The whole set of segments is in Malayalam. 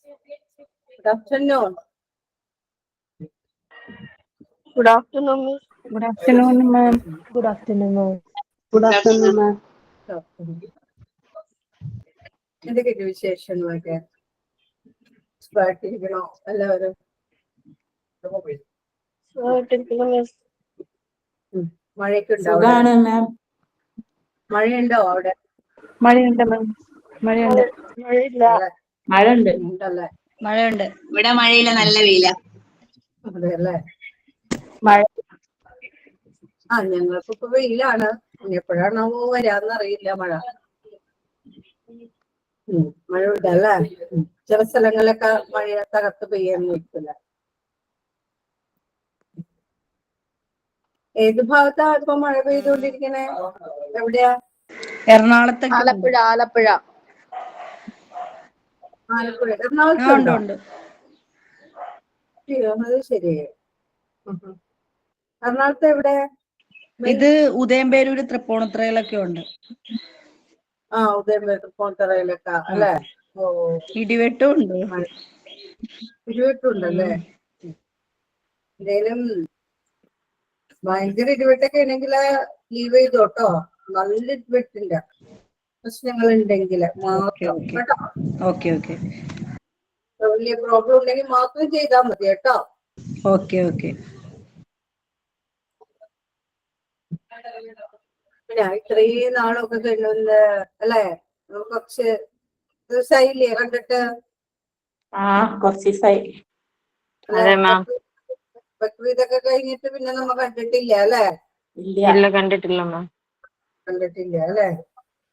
Good afternoon. Good afternoon, Miss. Good afternoon, ma'am. Good afternoon, ma'am. Good afternoon, ma'am. എന്തൊക്കെയുണ്ട് വിശേഷങ്ങളൊക്കെ? സുഖമായിട്ടിരിക്കണോ എല്ലാവരും? Miss. മഴയൊക്കെ ഉണ്ടോ? സുഖാണ് മാം. മഴയുണ്ടോ അവിടെ? മഴയുണ്ട് മാം. മഴയുണ്ട്. മഴയില്ല. മഴയുണ്ട്. ഉണ്ടല്ലേ? മഴയുണ്ട്. ഇവിടെ മഴയില്ല, നല്ല വെയില. അതെ അല്ലേ? മഴ ഞങ്ങൾക്കിപ്പോ വെയിലാണ്. എപ്പോഴാണോ വരാന്നറിയില്ല മഴ. മഴ ഉണ്ടല്ലേ? ചില സ്ഥലങ്ങളിലൊക്കെ മഴ തകർത്ത് പെയ്യാന്ന് നിൽക്കില്ല. ഏത് ഭാഗത്താ ഇപ്പൊ മഴ പെയ്തുകൊണ്ടിരിക്കണേ? എവിടെയാ? എറണാകുളത്തൊക്കെ ആലപ്പുഴ. ആലപ്പുഴ. എറണാകുളത്തുണ്ടോ? ഉണ്ട്. അത് ശരി. എറണാകുളത്ത് എവിടെ? ഇത് ഉദയംപേരൂര് തൃപ്പൂണിത്തുറയിലൊക്കെ ഉണ്ട്. ഉദയംപേരൂർ തൃപ്പൂണിത്തുറയിലൊക്കെ അല്ലേ? ഓ, ഇടിവെട്ടും ഉണ്ട്. ഇടിവെട്ടുണ്ടല്ലേ? എന്തേലും ഭയങ്കര ഇടിവെട്ടൊക്കെ ഉണ്ടെങ്കില് ലീവ് ചെയ്തോട്ടോ. നല്ല ഇടിവെട്ടില്ല പ്രശ്നങ്ങൾ ഉണ്ടെങ്കില് മാത്രം കേട്ടോ. ഓക്കെ. വലിയ പ്രോബ്ലം ഉണ്ടെങ്കിൽ മാത്രം ചെയ്താൽ മതി കേട്ടോ. ഓക്കെ. പിന്നെ ഇത്രയും നാളൊക്കെ കഴിഞ്ഞൊന്ന് അല്ലേ? കുറച്ച് ദിവസമായില്ലേ കണ്ടിട്ട്? കുറച്ച് ദിവസമായി. ബക്രീദൊക്കെ കഴിഞ്ഞിട്ട് പിന്നെ നമ്മ കണ്ടിട്ടില്ല അല്ലേ? ഇല്ല, കണ്ടിട്ടില്ല മാം. കണ്ടിട്ടില്ല അല്ലേ?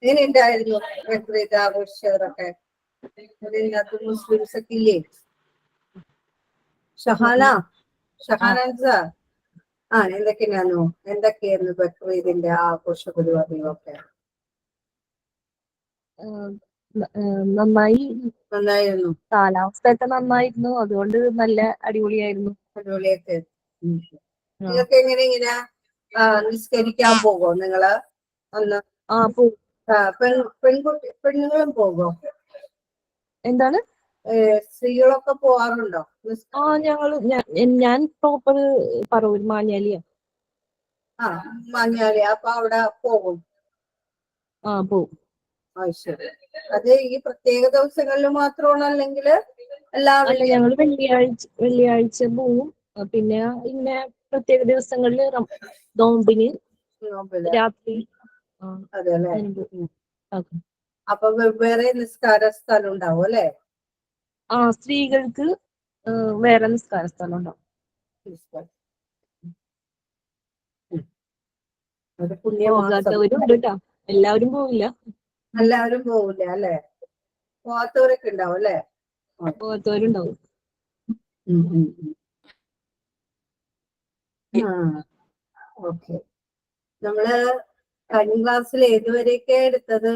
എങ്ങനെയുണ്ടായിരുന്നു ബക്രീദ് ആഘോഷിച്ചവരൊക്കെ? അതിനകത്ത് മുസ്ലിംസ് ഒക്കെ ഇല്ലേ? ഷഹാനാൻസ എന്തൊക്കെയായിരുന്നു ബക്രീദിന്റെ ആഘോഷ പരിപാടികളൊക്കെ? നന്നായിരുന്നു. കാലാവസ്ഥയൊക്കെ നന്നായിരുന്നു, അതുകൊണ്ട് നല്ല അടിപൊളിയായിരുന്നു. അടിപൊളിയൊക്കെ. നിങ്ങൾക്ക് ഇങ്ങനെ നിസ്കരിക്കാൻ പോകോ നിങ്ങള് അന്ന്? പെണ്ണുങ്ങളും പോകോ? എന്താണ്? സ്ത്രീകളൊക്കെ പോവാറുണ്ടോ? ഞാൻ പ്രോപ്പർ പറവൂർ മാഞ്ഞാലിയാ. മാഞ്ഞാലി. അപ്പൊ അവിടെ പോകും? പോവും. ശരി. അത് ഈ പ്രത്യേക ദിവസങ്ങളിൽ മാത്രമാണോ അല്ലെങ്കിൽ എല്ലാ? ഞങ്ങള് വെള്ളിയാഴ്ച പോവും. പിന്നെ ഇങ്ങനെ പ്രത്യേക ദിവസങ്ങളില് നോമ്പിന് രാത്രി. അതെല്ലേ? അപ്പൊ വെവ്വേറെ നിസ്കാര സ്ഥലം ഉണ്ടാവും അല്ലെ? സ്ത്രീകൾക്ക് വേറെ നിസ്കാര സ്ഥലം ഉണ്ടാവും. പോകാത്തവരുണ്ട് കേട്ടോ, എല്ലാവരും പോവില്ല. എല്ലാവരും പോവില്ല അല്ലെ? പോകാത്തവരൊക്കെ ഉണ്ടാവും അല്ലെ? പോകാത്തവരുണ്ടാവും. ഓക്കെ. നമ്മള് കഴിഞ്ഞ ക്ലാസ്സിൽ ഏതുവരെയൊക്കെ എടുത്തത്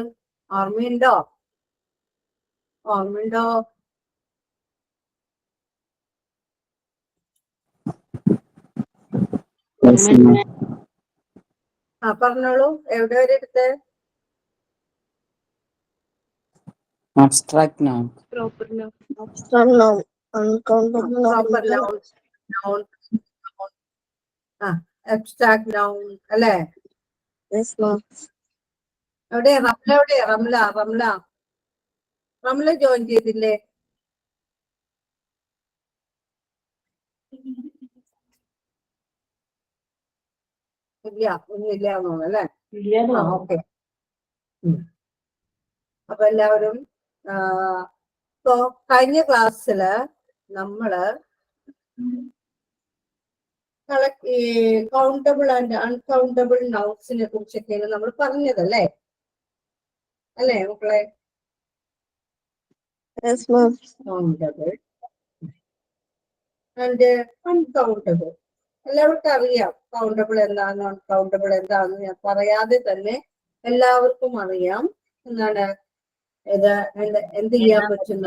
ഓർമ്മയുണ്ടോ? പറഞ്ഞോളൂ. എവിടെ വരെ എടുത്ത്? Abstract noun. Proper noun. Abstract noun. Uncountable noun. Proper noun. Abstract noun അല്ലേ? Yes, ma'am. എവിടെ റംല ജോയിൻ ചെയ്തില്ലേ? ഒന്നുമില്ലാന്നോ അല്ലേ? ഓക്കെ. അപ്പൊ എല്ലാവരും ഇപ്പൊ കഴിഞ്ഞ ക്ലാസ്സില് നമ്മള് കൗണ്ടബിൾ ആൻഡ് അൺകൗണ്ടബിൾ നൗൺസിനെ കുറിച്ചൊക്കെയാണ് നമ്മൾ പറഞ്ഞതല്ലേ? അല്ലേ മക്കളെ? കൗണ്ടബിൾ ആൻഡ് അൺകൗണ്ടബിൾ എല്ലാവർക്കും അറിയാം. കൗണ്ടബിൾ എന്താണെന്ന് അൺകൗണ്ടബിൾ എന്താണെന്ന് ഞാൻ പറയാതെ തന്നെ എല്ലാവർക്കും അറിയാം. എന്താണ് എന്ത് ചെയ്യാൻ പറ്റും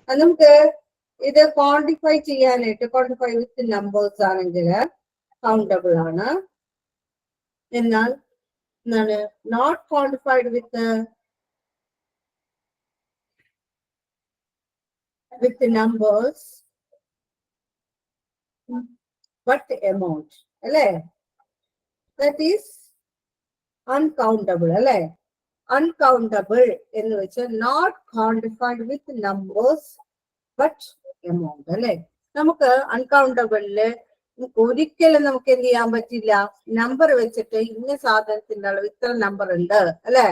നമുക്ക് ഇത് ക്വാണ്ടിഫൈ ചെയ്യാനായിട്ട്? ക്വാണ്ടിഫൈ വിത്ത് നമ്പേഴ്സ് ആണെങ്കിൽ കൗണ്ടബിൾ ആണ്. എന്നാൽ not quantified with with numbers but amount. അല്ലേ? That is uncountable. അല്ലേ? Uncountable എന്ന് വെച്ചാൽ not quantified with numbers but amount. അല്ലേ? നമുക്ക് അൺകൗണ്ടബിളില് ഒരിക്കലും നമുക്ക് എന്ത് ചെയ്യാൻ പറ്റില്ല, നമ്പർ വെച്ചിട്ട് ഇന്ന സാധനത്തിന്റെ അളവ് ഇത്ര നമ്പർ ഉണ്ട് അല്ലെ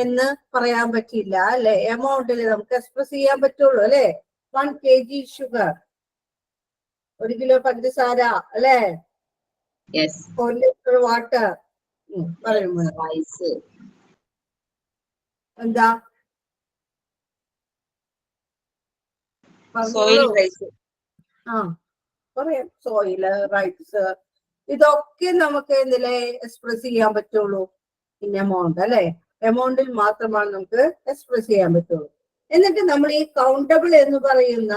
എന്ന് പറയാൻ പറ്റില്ല. അല്ലെ? എമൗണ്ടിൽ നമുക്ക് എക്സ്പ്രസ് ചെയ്യാൻ പറ്റുള്ളൂ. അല്ലെ? 1 kg ഷുഗർ, 1 കിലോ പഞ്ചസാര, അല്ലെ? 1 ലിറ്റർ വാട്ടർ. പറയുമ്പോ എന്താ ആ പറയാം. സോയില്, റൈസ്, ഇതൊക്കെ നമുക്ക് എന്തിലെ എക്സ്പ്രസ് ചെയ്യാൻ പറ്റുള്ളൂ? In amount. അല്ലെ? എമൗണ്ടിൽ മാത്രമാണ് നമുക്ക് എക്സ്പ്രസ് ചെയ്യാൻ പറ്റുള്ളൂ. എന്നിട്ട് നമ്മൾ ഈ കൗണ്ടബിൾ എന്ന് പറയുന്ന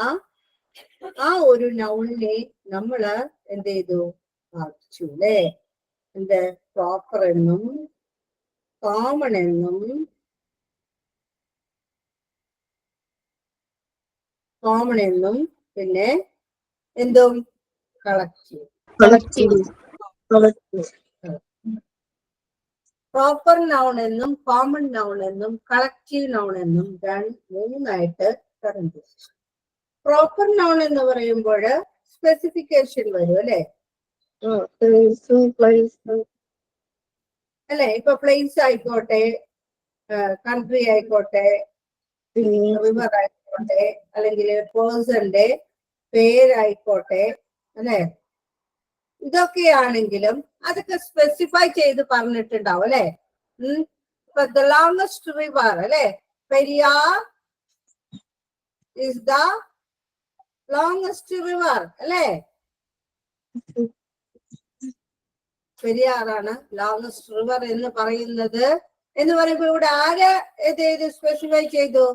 ആ ഒരു നൗണിനെ നമ്മള് എന്ത് ചെയ്തു? മാറ്റിച്ചു. അല്ലെ? എന്ത്? പ്രോപ്പർ എന്നും കോമൺ എന്നും പിന്നെ എന്തും കളക്റ്റീവ്. പ്രോപ്പർ നൗൺ എന്നും കോമൺ നൗൺ എന്നും കളക്റ്റീവ് നൗൺ എന്നും മൂന്നായിട്ട് തരംതിരിച്ചു. പ്രോപ്പർ നൗൺ എന്ന് പറയുമ്പോൾ സ്പെസിഫിക്കേഷൻ വരും. അല്ലെ? അല്ലെ? ഇപ്പൊ പ്ലേസ് ആയിക്കോട്ടെ, കൺട്രി ആയിക്കോട്ടെ, റിവർ ആയിക്കോട്ടെ, അല്ലെങ്കിൽ പേഴ്സന്റെ പേരായിക്കോട്ടെ, അല്ലെ? ഇതൊക്കെയാണെങ്കിലും അതൊക്കെ സ്പെസിഫൈ ചെയ്ത് പറഞ്ഞിട്ടുണ്ടാവും. അല്ലെ? ഇപ്പൊ ദ ലോങ്സ്റ്റ് റിവർ, അല്ലെ? Periyar is the longest river. അല്ലെ? പെരിയാറാണ് ലോങ്സ്റ്റ് റിവർ എന്ന് പറയുന്നത്. എന്ന് പറയുമ്പോ ഇവിടെ ആര് ഏത് സ്പെസിഫൈ ചെയ്തു?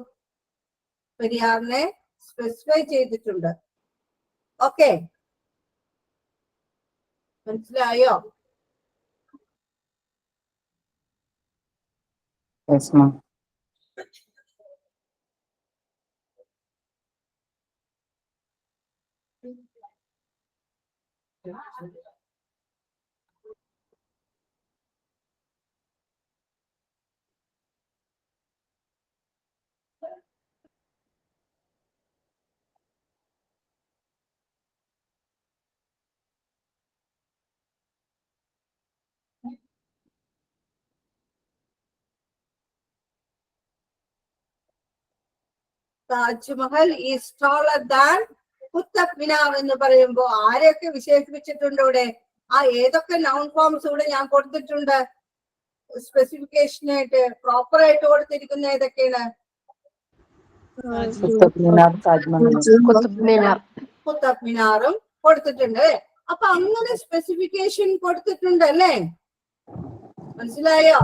പെരിയാറിനെ സ്പെസിഫൈ ചെയ്തിട്ടുണ്ട്. ഓക്കെ, മനസ്സിലായോ? Taj Mahal is taller than Qutub Minar എന്ന് പറയുമ്പോ ആരെയൊക്കെ വിശേഷിപ്പിച്ചിട്ടുണ്ട് ഇവിടെ? ആ ഏതൊക്കെ നൗൺ ഫോംസ് ഇവിടെ ഞാൻ കൊടുത്തിട്ടുണ്ട്? സ്പെസിഫിക്കേഷനായിട്ട് പ്രോപ്പർ ആയിട്ട് കൊടുത്തിരിക്കുന്ന ഏതൊക്കെയാണ്? കുത്തബ് മിനാറും കൊടുത്തിട്ടുണ്ട്. അപ്പൊ അങ്ങനെ സ്പെസിഫിക്കേഷൻ കൊടുത്തിട്ടുണ്ട്. അല്ലേ? മനസ്സിലായോ?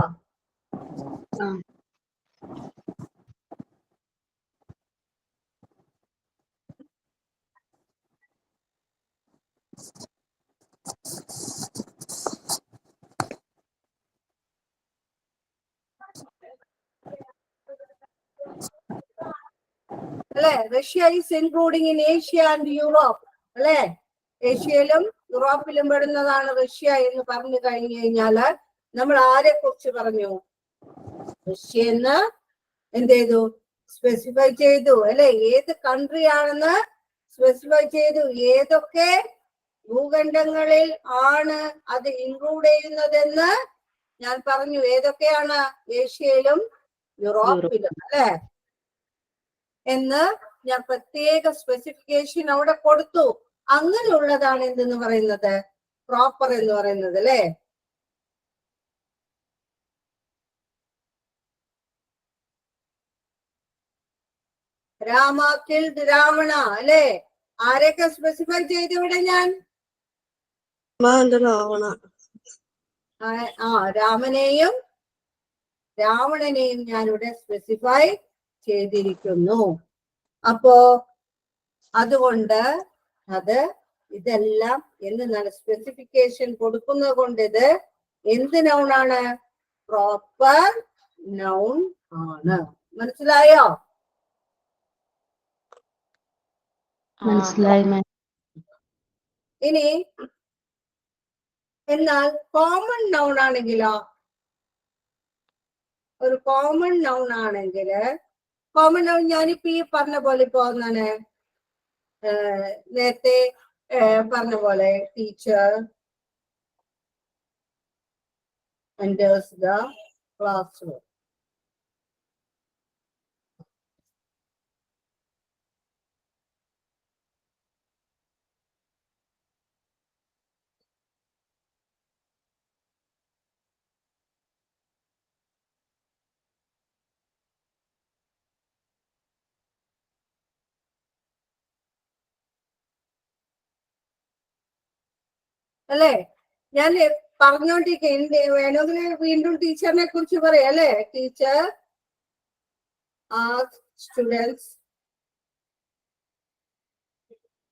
അല്ലെ? Russia is including in Asia and Europe. അല്ലെ? ഏഷ്യയിലും യൂറോപ്പിലും പെടുന്നതാണ് റഷ്യ എന്ന് പറഞ്ഞു കഴിഞ്ഞു കഴിഞ്ഞാല് നമ്മൾ ആരെ കുറിച്ച് പറഞ്ഞു? റഷ്യ എന്ന് എന്ത് ചെയ്തു? സ്പെസിഫൈ ചെയ്തു. അല്ലെ? ഏത് കൺട്രി ആണെന്ന് സ്പെസിഫൈ ചെയ്തു. ഏതൊക്കെ ഭൂഖണ്ഡങ്ങളിൽ ആണ് അത് ഇൻക്ലൂഡ് ചെയ്യുന്നതെന്ന് ഞാൻ പറഞ്ഞു. ഏതൊക്കെയാണ്? ഏഷ്യയിലും യൂറോപ്പിലും. അല്ലെ? എന്ന് ഞാൻ പ്രത്യേക സ്പെസിഫിക്കേഷൻ അവിടെ കൊടുത്തു. അങ്ങനെയുള്ളതാണ് എന്തെന്ന് പറയുന്നത്? പ്രോപ്പർ എന്ന് പറയുന്നത്. അല്ലെ? രാമ കിൽഡ് രാവണ. അല്ലെ? ആരെയൊക്കെ സ്പെസിഫൈ ചെയ്തു ഇവിടെ ഞാൻ? രാമനെയും രാവണനെയും ഞാനിവിടെ സ്പെസിഫൈ ചെയ്തിരിക്കുന്നു. അപ്പോ അതുകൊണ്ട് ഇതെല്ലാം എന്താണ്? സ്പെസിഫിക്കേഷൻ കൊടുക്കുന്നത് കൊണ്ട് ഇത് എന്ത് നൗണാണ്? പ്രോപ്പർ നൗൺ ആണ്. മനസ്സിലായോ? മനസ്സിലായി മാം. ഇനി എന്നാൽ കോമൺ നൗൺ ആണെങ്കിലോ, ഒരു കോമൺ നൗൺ ആണെങ്കിൽ കോമൺ നൗൺ ഞാനിപ്പോ ഈ പറഞ്ഞ പോലെ ഇപ്പോ എന്താണ് നേരത്തെ പറഞ്ഞ പോലെ ടീച്ചർ enters the classroom. അല്ലേ? ഞാൻ പറഞ്ഞോണ്ടിരിക്കുക, വേണമെങ്കിൽ വീണ്ടും ടീച്ചറിനെ കുറിച്ച് പറയാം അല്ലെ. Teacher asks students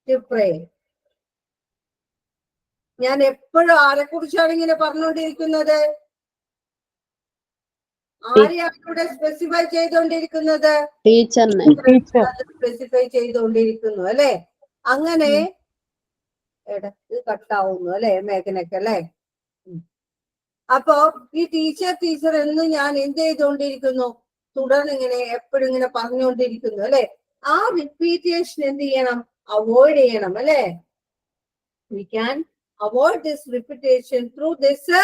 to pray. ഞാൻ എപ്പോഴും ആരെ കുറിച്ചാണ് ഇങ്ങനെ പറഞ്ഞുകൊണ്ടിരിക്കുന്നത്? ആരെയാണ് ഇവിടെ സ്പെസിഫൈ ചെയ്തുകൊണ്ടിരിക്കുന്നത്? ടീച്ചറിനെ. സ്പെസിഫൈ ചെയ്തുകൊണ്ടിരിക്കുന്നു അല്ലെ. അങ്ങനെ ഇടക്ക് കട്ടാവുന്നു അല്ലെ മേഘനൊക്കെ അല്ലെ. അപ്പോ ഈ ടീച്ചർ എന്ന് ഞാൻ എന്ത് ചെയ്തുകൊണ്ടിരിക്കുന്നു? തുടർന്ന് ഇങ്ങനെ എപ്പോഴും ഇങ്ങനെ പറഞ്ഞുകൊണ്ടിരിക്കുന്നു അല്ലെ. ആ റിപ്പീറ്റേഷൻ എന്ത് ചെയ്യണം? അവോയ്ഡ് ചെയ്യണം അല്ലെ. We can avoid this repetition through this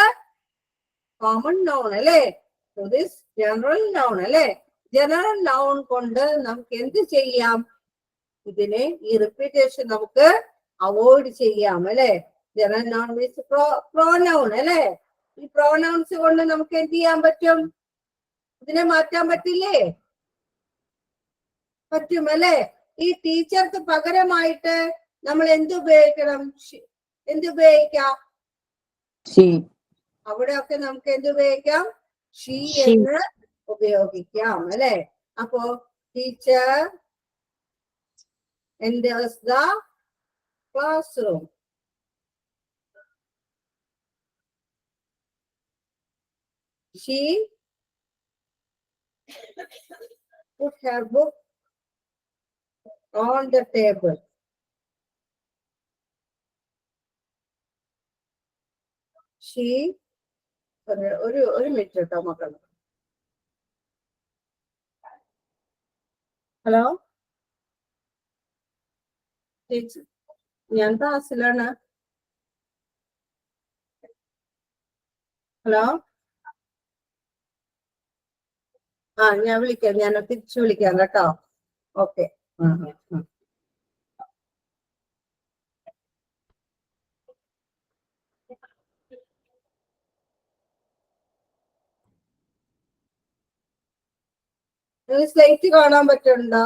common noun അല്ലെ, ത്രൂ ദിസ് ജനറൽ നൗൺ അല്ലെ. ജനറൽ നൗൺ കൊണ്ട് നമുക്ക് എന്ത് ചെയ്യാം? ഇതിനെ ഈ റിപ്പീറ്റേഷൻ നമുക്ക് അവോയ്ഡ് ചെയ്യാം അല്ലെ. ജനറൽ നൗൺ മീൻസ് പ്രോനൗൺ അല്ലെ. ഈ പ്രോനൗൺസ് കൊണ്ട് നമുക്ക് എന്ത് ചെയ്യാൻ പറ്റും? ഇതിനെ മാറ്റാൻ പറ്റില്ലേ? പറ്റും അല്ലെ. ഈ ടീച്ചർക്ക് പകരമായിട്ട് നമ്മൾ എന്തുപയോഗിക്കണം? എന്തുപയോഗിക്കാം? അവിടെയൊക്കെ നമുക്ക് എന്തുപയോഗിക്കാം? ഷീ എന്ന് ഉപയോഗിക്കാം അല്ലെ. അപ്പോ teacher enters the classroom. She put her book on the table. She ഒരു മിനിറ്റ് കേട്ടോ മക്കൾ. ഹലോ ടീച്ചർ, ഞാൻ ക്ലാസ്സിലാണ്. ഹലോ ഞാൻ വിളിക്കാം, ഞാൻ തിരിച്ചു വിളിക്കാം കേട്ടോ. ഓക്കെ. സ്ലൈറ്റ് കാണാൻ പറ്റുന്നുണ്ടോ?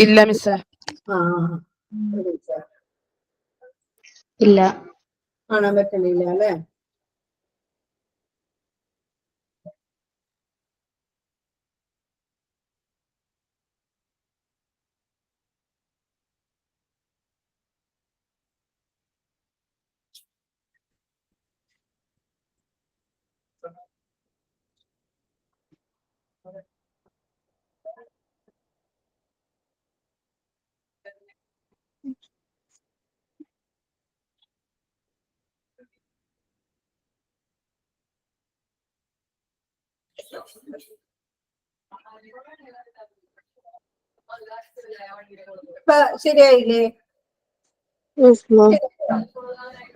ഇല്ല മിസ്സേ. ഇല്ല, കാണാൻ പറ്റുന്നില്ല അല്ലെ. ഇപ്പൊ ശരിയായില്ലേ?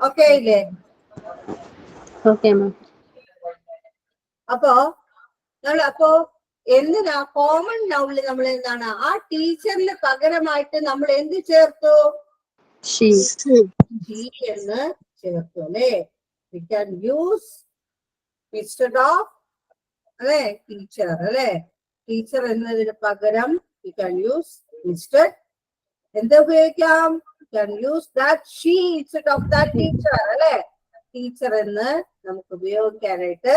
ഓക്കെ ഇല്ലേ? Okay ma'am. അപ്പോ എന്തിനാ കോമൺ നൗണിൽ നമ്മൾ എന്താണ് ആ ടീച്ചറിന് പകരമായിട്ട് നമ്മൾ എന്ത് ചേർത്തു? ഷീ എന്ന് ചേർത്തു അല്ലെ. V can use instead of അല്ലെ ടീച്ചർ അല്ലെ. ടീച്ചർ എന്നതിന് പകരം വി ക്യാൻ യൂസ് ഇൻസ്റ്റെഡ് എന്ത് ഉപയോഗിക്കാം? V can use that she instead of that teacher അല്ലെ. ടീച്ചർ എന്ന് നമുക്ക് ഉപയോഗിക്കാനായിട്ട്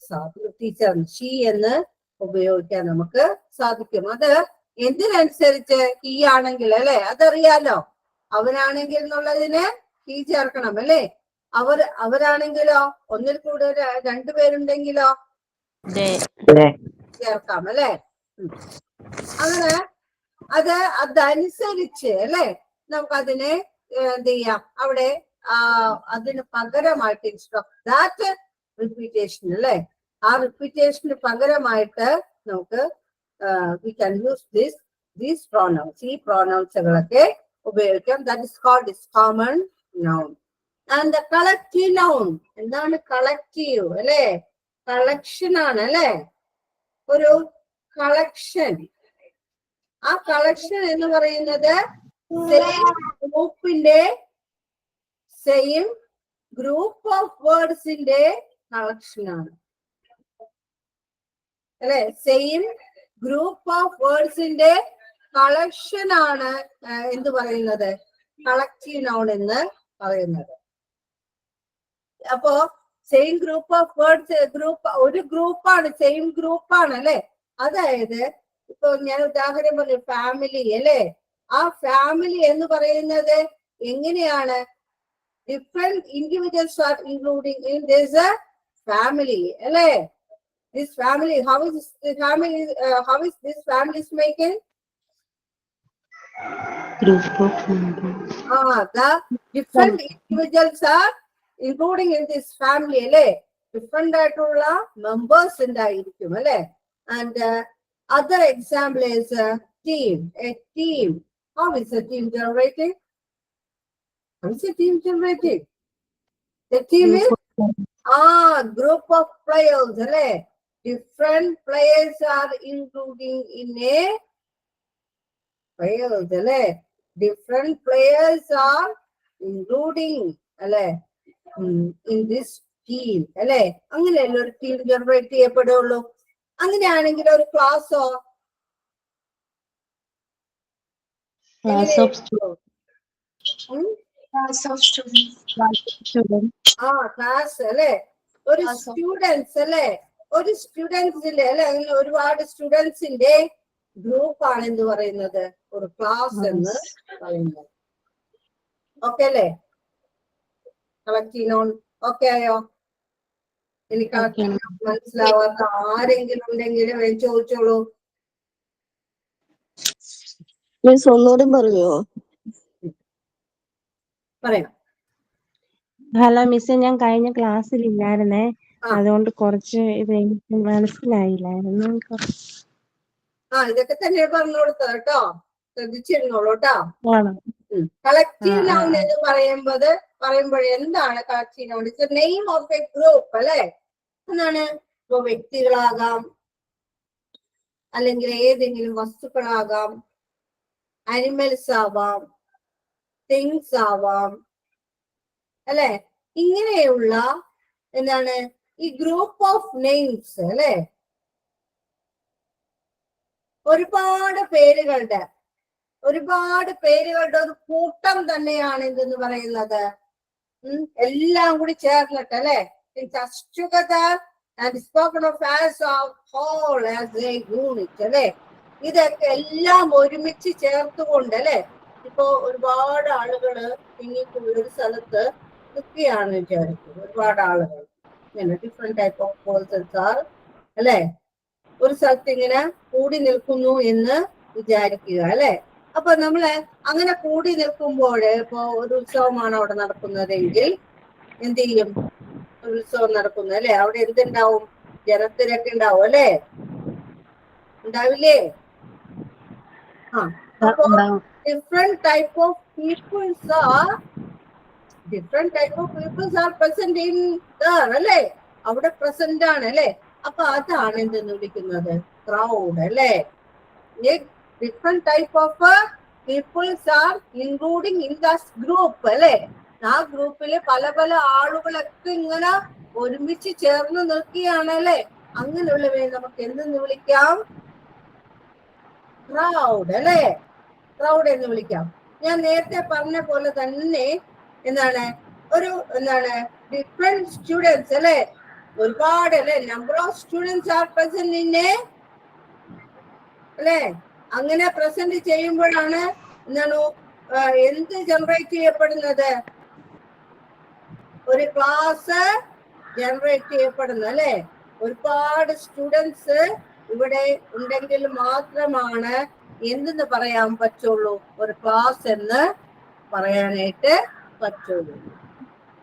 സാധിക്കും. ടീച്ചർ ഷീ എന്ന് ഉപയോഗിക്കാൻ നമുക്ക് സാധിക്കും. അത് എന്തിനനുസരിച്ച്? ഹീ ആണെങ്കിൽ അല്ലെ, അതറിയാലോ. അവനാണെങ്കിൽ എന്നുള്ളതിന് ഹീ ചേർക്കണം അല്ലെ. അവരാണെങ്കിലോ, ഒന്നിൽ കൂടുതൽ രണ്ടുപേരുണ്ടെങ്കിലോ ചേർക്കാം അല്ലെ. അങ്ങനെ അതനുസരിച്ച് അല്ലെ നമുക്കതിനെ എന്ത് ചെയ്യാം അവിടെ അതിന് പകരമായിട്ട് ദാറ്റ് റിപ്പീറ്റേഷൻ അല്ലെ ആ റിപ്പീറ്റേഷന് പകരമായിട്ട് നമുക്ക് we can use these pronouns ഈ പ്രോനൗൺസുകളൊക്കെ ഉപയോഗിക്കാം. That is called common noun. And the collective noun എന്താണ്? കളക്റ്റീവ് അല്ലെ, കളക്ഷൻ ആണ് അല്ലെ, ഒരു കളക്ഷൻ. ആ കളക്ഷൻ എന്ന് പറയുന്നത് സെയിം ഗ്രൂപ്പ് ഓഫ് വേർഡ്സിന്റെ കളക്ഷൻ ആണ് അല്ലെ. സെയിം ഗ്രൂപ്പ് ഓഫ് വേർഡ്സിന്റെ കളക്ഷൻ ആണ് എന്ത് പറയുന്നത്? കളക്റ്റീവ് നൗൺ എന്ന് പറയുന്നത്. അപ്പോ സെയിം ഗ്രൂപ്പ് ഓഫ് വേർഡ്സ് ഒരു ഗ്രൂപ്പാണ്, സെയിം ഗ്രൂപ്പാണ് അല്ലെ. അതായത് ഇപ്പൊ ഞാൻ ഉദാഹരണം പറഞ്ഞു, ഫാമിലി അല്ലെ. ആ ഫാമിലി എന്ന് പറയുന്നത് എങ്ങനെയാണ്? Different individuals are including in this family അല്ലെ. This family, how is this family making? Group of members. The different individuals are including in this family അല്ലെ. ഡിഫറെന്റ് ആയിട്ടുള്ള മെമ്പേഴ്സ് ഉണ്ടായിരിക്കും അല്ലെ. And other example is team. A team. How is a team generating? How is a team generating? The team is group of players അല്ലെ. Different players are including in a players അല്ലെ. Different players are including അല്ലെ in this team അല്ലെ. അങ്ങനെയല്ല ഒരു ടീം ജനറേറ്റ് ചെയ്യപ്പെടുള്ളൂ. അങ്ങനെയാണെങ്കിൽ ഒരു ക്ലാസ്സോ Class of students. ക്ലാസ് അല്ലെ. ഒരു സ്റ്റുഡൻസ് അല്ലെ, ഒരു സ്റ്റുഡൻസിന്റെ അല്ലെ, അങ്ങനെ ഒരുപാട് സ്റ്റുഡൻസിന്റെ ഗ്രൂപ്പ് ആണ് എന്ത് പറയുന്നത്? ഒരു ക്ലാസ് എന്ന് പറയുന്നത്. ഓക്കെ അല്ലേ? കളക്റ്റീവ് നൗൺ ഓക്കെ ആയോ? എനിക്ക് മനസ്സിലാവാത്ത ആരെങ്കിലും ഉണ്ടെങ്കിൽ ചോദിച്ചോളൂ. ഒന്നുകൂടി പറയുമോ? പറയാം. ഹലോ മിസ്, ഞാൻ കഴിഞ്ഞ ക്ലാസ്സിൽ ഇല്ലായിരുന്നേ, അതുകൊണ്ട് കുറച്ച് ഇത് എനിക്ക് മനസ്സിലായില്ലായിരുന്നു. ഇതൊക്കെ തന്നെ പറഞ്ഞു കൊടുത്തത് കേട്ടോ, ശ്രദ്ധിച്ചിരുന്നോളൂ കേട്ടോ. കളക്റ്റീവ് നൗൺ എന്ന് പറയുമ്പോൾ എന്താണ് collective noun? It's A name of A group അല്ലെ. എന്താണ്? ഇപ്പൊ വ്യക്തികളാകാം, അല്ലെങ്കിൽ ഏതെങ്കിലും വസ്തുക്കളാകാം, അനിമൽസ് ആവാം, തിങ്സ് ആവാം അല്ലെ. ഇങ്ങനെയുള്ള എന്താണ് ഈ ഗ്രൂപ്പ് ഓഫ് നെയിംസ് അല്ലെ. ഒരുപാട് പേരുകളുടെ ഒരു കൂട്ടം തന്നെയാണ് ഇതെന്ന് പറയുന്നത്. എല്ലാം കൂടി ചേർന്നിട്ട് അല്ലെ. അല്ലെ. ഇതൊക്കെ എല്ലാം ഒരുമിച്ച് ചേർത്തുകൊണ്ട് അല്ലെ. ഇപ്പൊ ഒരുപാട് ആളുകള് ഒരു സ്ഥലത്ത് നിൽക്കുകയാണ് വിചാരിക്കും. ഒരുപാട് ആളുകൾ ഇങ്ങനെ different type of persons are അല്ലെ ഒരു സ്ഥലത്ത് ഇങ്ങനെ കൂടി നിൽക്കുന്നു എന്ന് വിചാരിക്കുക അല്ലെ. അപ്പൊ നമ്മള് അങ്ങനെ കൂടി നിൽക്കുമ്പോൾ ഇപ്പൊ ഒരു ഉത്സവമാണ് അവിടെ നടക്കുന്നതെങ്കിൽ എന്ത് ചെയ്യും? ഒരു ഉത്സവം നടക്കുന്നു അല്ലെ. അവിടെ എന്തുണ്ടാവും? ജനത്തിരക്ക് ഉണ്ടാവും അല്ലെ. ഉണ്ടാവില്ലേ? അപ്പൊ different type of peoples are present in there അല്ലെ. അവിടെ പ്രസന്റ് ആണ് അല്ലെ. അപ്പൊ അതാണ് എന്തെന്ന് വിളിക്കുന്നത്? ക്രൗഡ് അല്ലെ. Different type of people's R including in that group അല്ലെ. ആ ഗ്രൂപ്പില് പല പല ആളുകളൊക്കെ ഇങ്ങനെ ഒരുമിച്ച് ചേർന്ന് നിൽക്കുകയാണ് അല്ലെ. അങ്ങനെയുള്ളവയെ നമുക്ക് എന്തെന്ന് വിളിക്കാം? ക്രൗഡ് അല്ലെ. ക്രൗഡ് എന്ന് വിളിക്കാം. ഞാൻ നേരത്തെ പറഞ്ഞ പോലെ തന്നെ എന്താണ് ഡിഫറെന്റ് സ്റ്റുഡൻസ് അല്ലെ. ഒരുപാട് അല്ലെ. Number of students are present in അല്ലെ. അങ്ങനെ പ്രസന്റ് ചെയ്യുമ്പോഴാണ് എന്ത് ജനറേറ്റ് ചെയ്യപ്പെടുന്നത്? ഒരു ക്ലാസ് ജനറേറ്റ് ചെയ്യപ്പെടുന്നത് അല്ലെ. ഒരുപാട് സ്റ്റുഡൻസ് ഇവിടെ ഉണ്ടെങ്കിൽ മാത്രമാണ് എന്തെന്ന് പറയാൻ പറ്റുള്ളൂ, ഒരു ക്ലാസ് എന്ന് പറയാനായിട്ട് പറ്റുള്ളൂ.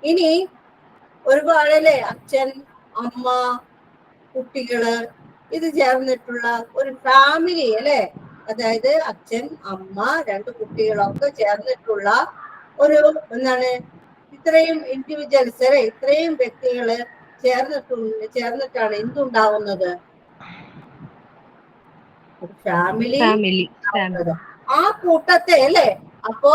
ഇനി ഒരുപാട് അല്ലേ, അച്ഛൻ, അമ്മ, കുട്ടികള്, ഇത് ചേർന്നിട്ടുള്ള ഒരു ഫാമിലി അല്ലെ, അതായത് അച്ഛൻ, അമ്മ, 2 കുട്ടികളൊക്കെ ചേർന്നിട്ടുള്ള ഒരു എന്താണ്, ഇത്രയും ഇൻഡിവിജ്വൽസ് അല്ലെ, ഇത്രയും വ്യക്തികള് ചേർന്നിട്ടാണ് എന്തുണ്ടാവുന്നത്, ഫാമിലി ഫാമിലി. ഉണ്ടാവുന്നത്. ആ കൂട്ടത്തെ അല്ലെ, അപ്പോ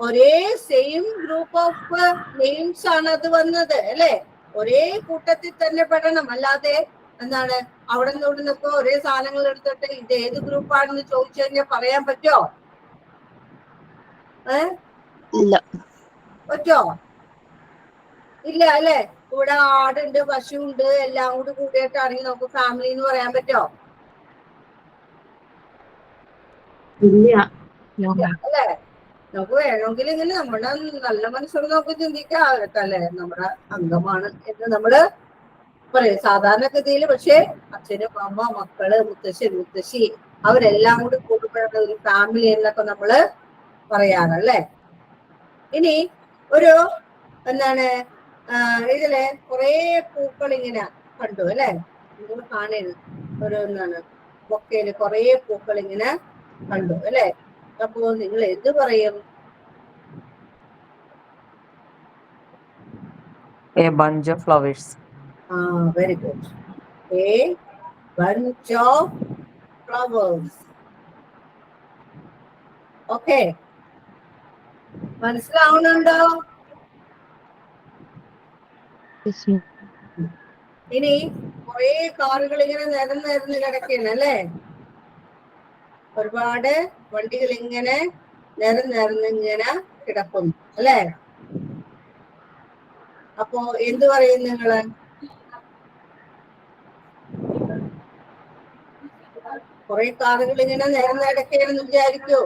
ഒരേ സെയിം ഗ്രൂപ്പ് ഓഫ് നെയിംസ് ആണ് അത് വന്നത് അല്ലെ, ഒരേ കൂട്ടത്തിൽ തന്നെ പെടണം. അല്ലാതെ എന്താണ് അവിടെ നിന്ന് ഇവിടെ നിന്നൊക്കെ ഒരേ സാധനങ്ങൾ എടുത്തിട്ട് ഇത് ഏത് ഗ്രൂപ്പാണെന്ന് ചോദിച്ചു കഴിഞ്ഞാൽ പറയാൻ പറ്റോ? ഇല്ല. പറ്റോ? ഇല്ല അല്ലെ. ഇവിടെ ആടുണ്ട്, പശുവുണ്ട്, എല്ലാം കൂടി കൂടിയിട്ടാണെങ്കിൽ നമുക്ക് ഫാമിലി എന്ന് പറയാൻ പറ്റോ? ഇല്ല. അല്ലെ. നമുക്ക് വേണമെങ്കിൽ ഇങ്ങനെ നമ്മുടെ നല്ല മനസ്സോട് നമുക്ക് ചിന്തിക്കാം, അല്ലേ നമ്മുടെ അംഗമാണ് എന്ന് നമ്മള് പറയും സാധാരണഗതിയിൽ. പക്ഷെ അച്ഛനും അമ്മ, മക്കള്, മുത്തശ്ശൻ, മുത്തശ്ശി അവരെല്ലാം കൂടി കൂടുമ്പോഴാണ് ഒരു ഫാമിലി എന്നൊക്കെ നമ്മള് പറയാറല്ലേ. ഇനി ഒരു എന്താണ് ഇതില് കുറെ പൂക്കൾ ഇങ്ങനെ കണ്ടു അല്ലെ, നിങ്ങൾ കാണരുത്, ഒരു എന്താണ് ബൊക്കയില് കുറെ പൂക്കൾ ഇങ്ങനെ കണ്ടു അല്ലെ. അപ്പോ നിങ്ങൾ എന്ത് പറയും? A bunch of flowers. Very good. A bunch of flowers. Okay. മനസ്സിലാവുന്നുണ്ടോ? ഇനി കുറെ കാറുകൾ ഇങ്ങനെ നിരന്ന് കിടക്കുകയാണ് അല്ലേ, ഒരുപാട് വണ്ടികൾ ഇങ്ങനെ നിരന്നിങ്ങനെ കിടക്കുന്നു അല്ലേ. അപ്പോ എന്ത് പറയും നിങ്ങള്? കുറെ കാറുകൾ ഇങ്ങനെ നിരന്ന് കിടക്കുകയാണെന്ന് വിചാരിക്കൂ,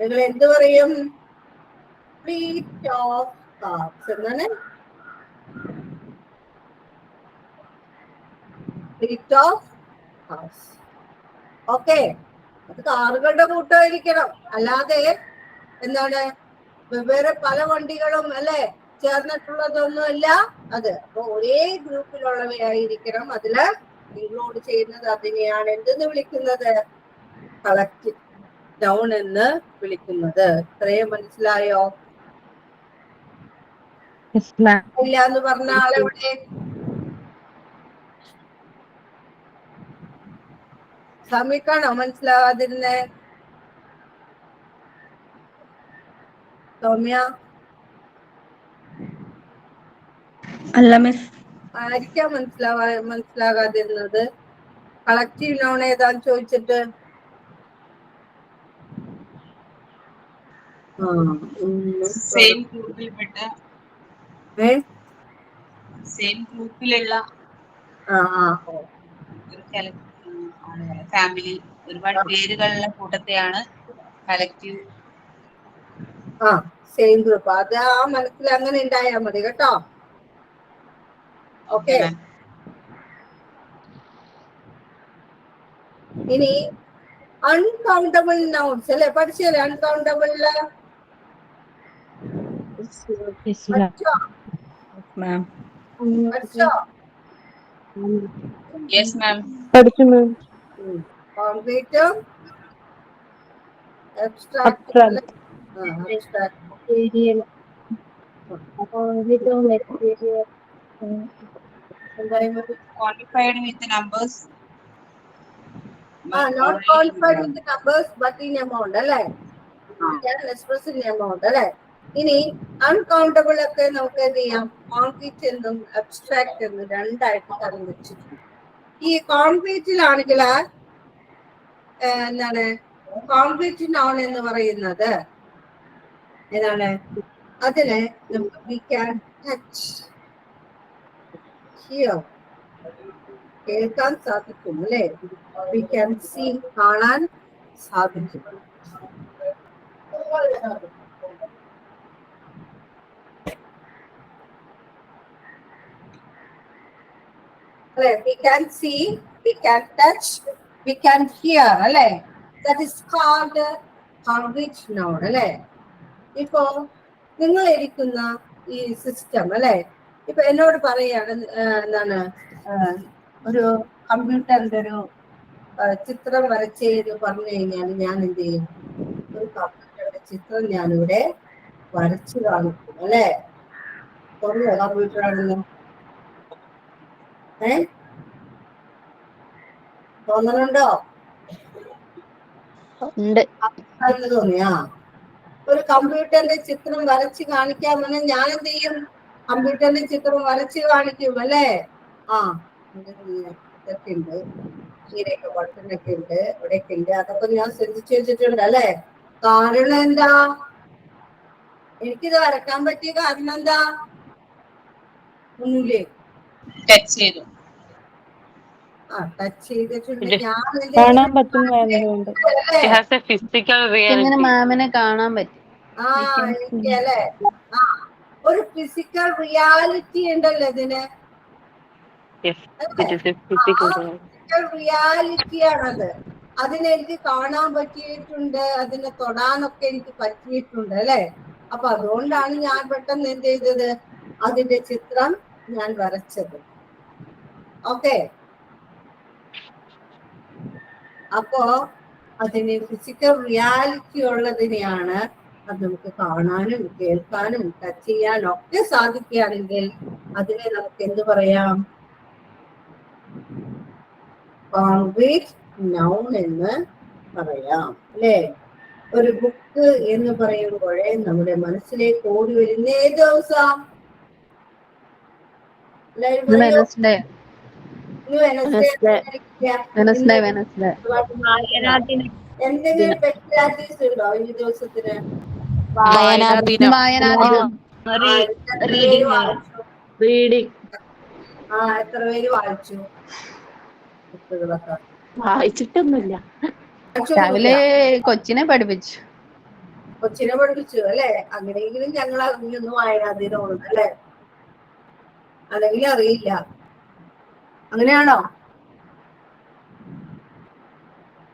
നിങ്ങൾ എന്ത് പറയും? ഫ്ലീറ്റ് ഓഫ് കാർസ് എന്നാണ്. Fleet of cars. ഓക്കെ, അത് കാറുകളുടെ കൂട്ടമായിരിക്കണം, അല്ലാതെ എന്താണ് വെവ്വേറെ പല വണ്ടികളും അല്ലെ ചേർന്നിട്ടുള്ളതൊന്നുമല്ല അത്. അപ്പൊ ഒരേ ഗ്രൂപ്പിലുള്ളവയായിരിക്കണം അതില് ഇൻക്ലൂഡ് ചെയ്യുന്നത്. അതിനെയാണ് എന്തെന്ന് വിളിക്കുന്നത്? കളക്റ്റീവ് നൗൺ എന്ന് വിളിക്കുന്നത്. ഇത്രയും മനസ്സിലായോ? ഇല്ല എന്ന് പറഞ്ഞ ആളെവിടെ? സമയക്കാണോ മനസ്സിലാവാതിരുന്നേ? സൗമ്യ അല്ല മിസ്. ആയിരിക്കാം മനസ്സിലാകാതിരുന്നത്. കളക്റ്റീവ് നോൺ ഏതാന്ന് ചോദിച്ചിട്ട് സെയിം ഗ്രൂപ്പിൽപ്പെട്ട സെയിം ഗ്രൂപ്പിലുള്ള ഒരു ഫാമിലി, ഒരുപാട് പേരുകളുള്ള കൂട്ടത്തെയാണ് കളക്റ്റീവ്. Same group. അത് ആ മനസ്സിൽ അങ്ങനെ ഉണ്ടായാൽ മതി കേട്ടോ. ഓക്കെ. ഇനി അൺകൗണ്ടബിൾ നൗൺസ് അല്ലെ പഠിച്ചല്ലേ? അൺകൗണ്ടബിളില് പഠിച്ചോ? Yes ma'am. പഠിച്ചു മാം. കോൺക്രീറ്റും abstract. Quantified with the numbers. Not quantified with the numbers but in amount അല്ലേ, എക്സ്പ്രസ് ഇൻ എമൗണ്ട് അല്ലെ. ഇനി അൺകൗണ്ടബിൾ ഒക്കെ നമുക്ക് എന്ത് ചെയ്യാം? കോൺക്രീറ്റ് എന്നും അബ്സ്ട്രാക്ട് എന്നും രണ്ടായിട്ട് തരം വെച്ചിട്ടുണ്ട്. ഈ കോൺക്രീറ്റിലാണെങ്കിൽ എന്താണ് കോൺക്രീറ്റ് നൗൺ എന്ന് പറയുന്നത് ഏതാണ്? അതിന് നമുക്ക് we can touch, hear, കേൾക്കാൻ സാധിക്കും അല്ലെ. we can see, കാണാൻ സാധിക്കും. അല്ലെ? We can see, we can touch, we can hear, അല്ലെ? That is called concrete noun, അല്ലെ? ഇപ്പോ നിങ്ങൾ ഇരിക്കുന്ന ഈ സിസ്റ്റം, അല്ലെ? ഇപ്പൊ എന്നോട് പറയാണ് എന്താണ് ഒരു കമ്പ്യൂട്ടറിന്റെ ഒരു ചിത്രം വരച്ചെന്ന് പറഞ്ഞു കഴിഞ്ഞാൽ ഞാൻ എന്ത് ചെയ്യും? ഒരു കമ്പ്യൂട്ടറിന്റെ ചിത്രം ഞാനിവിടെ വരച്ചു കാണിക്കും, അല്ലെ? തോന്നിയോ കമ്പ്യൂട്ടർ ആണെന്ന്? തോന്നണുണ്ടോ? ഉണ്ട്. തോന്നിയാ? ഒരു കമ്പ്യൂട്ടറിന്റെ ചിത്രം വരച്ച് കാണിക്കാൻ പറഞ്ഞാൽ ഞാൻ എന്ത് ചെയ്യും? കമ്പ്യൂട്ടറിന്റെ ചിത്രം വരച്ച് കാണിക്കും, അല്ലേ? ആ ഇതൊക്കെ ഉണ്ട്, ഇങ്ങനെയൊക്കെ ബട്ടണൊക്കെ ഉണ്ട്, ഇവിടെയൊക്കെ ഉണ്ട്, അതൊക്കെ ഞാൻ ശ്രദ്ധിച്ചു വെച്ചിട്ടുണ്ട്, അല്ലെ? കാരണം എന്താ? എനിക്കിത് വരക്കാൻ പറ്റിയ കാരണം എന്താ? ഒന്നുമില്ലേ? ടച്ച് ചെയ്തു. ടച്ച് ചെയ്തിട്ടുണ്ട്. കാണാൻ പറ്റുന്നതുകൊണ്ട് ഇങ്ങനെ മാമിനെ കാണാൻ പറ്റും. എനിക്കല്ലേ ഒരു ഫിസിക്കൽ റിയാലിറ്റി ഉണ്ടല്ലോ ഇതിന്. ഫിസിക്കൽ റിയാലിറ്റിയാണത്. അതിനെനിക്ക് കാണാൻ പറ്റിയിട്ടുണ്ട്, അതിനെ തൊടാനൊക്കെ എനിക്ക് പറ്റിയിട്ടുണ്ട്, അല്ലെ? അപ്പൊ അതുകൊണ്ടാണ് ഞാൻ പെട്ടെന്ന് എന്ത് ചെയ്തത്? അതിന്റെ ചിത്രം ഞാൻ വരച്ചത്. ഓക്കെ, അപ്പോ അതിന് ഫിസിക്കൽ റിയാലിറ്റി ഉള്ളതിനെയാണ് അത് നമുക്ക് കാണാനും കേൾക്കാനും ടച്ച് ചെയ്യാനും ഒക്കെ സാധിക്കുകയാണെങ്കിൽ അതിനെ നമുക്ക് എന്ത് പറയാം? കോൺക്രീറ്റ് നൗൺ എന്ന് പറയാം, അല്ലേ? ഒരു ബുക്ക് എന്ന് പറയുമ്പോഴേ നമ്മുടെ മനസ്സിലേക്ക് ഓടി വരുന്ന ഏത് ദിവസം? എന്തെങ്കിലും സ്പെഷ്യാലിറ്റീസ് ഉണ്ടോ ഈ ദിവസത്തിന്? എത്ര പേര് വായിച്ചു? വായിച്ചിട്ടൊന്നുമില്ല. രാവിലെ കൊച്ചിനെ പഠിപ്പിച്ചു, അല്ലെ? അങ്ങനെയെങ്കിലും ഞങ്ങൾ അറിഞ്ഞൊന്നും വായനാദിനമാണ്, അല്ലെ? അല്ലെങ്കിൽ അറിയില്ല. അങ്ങനെയാണോ?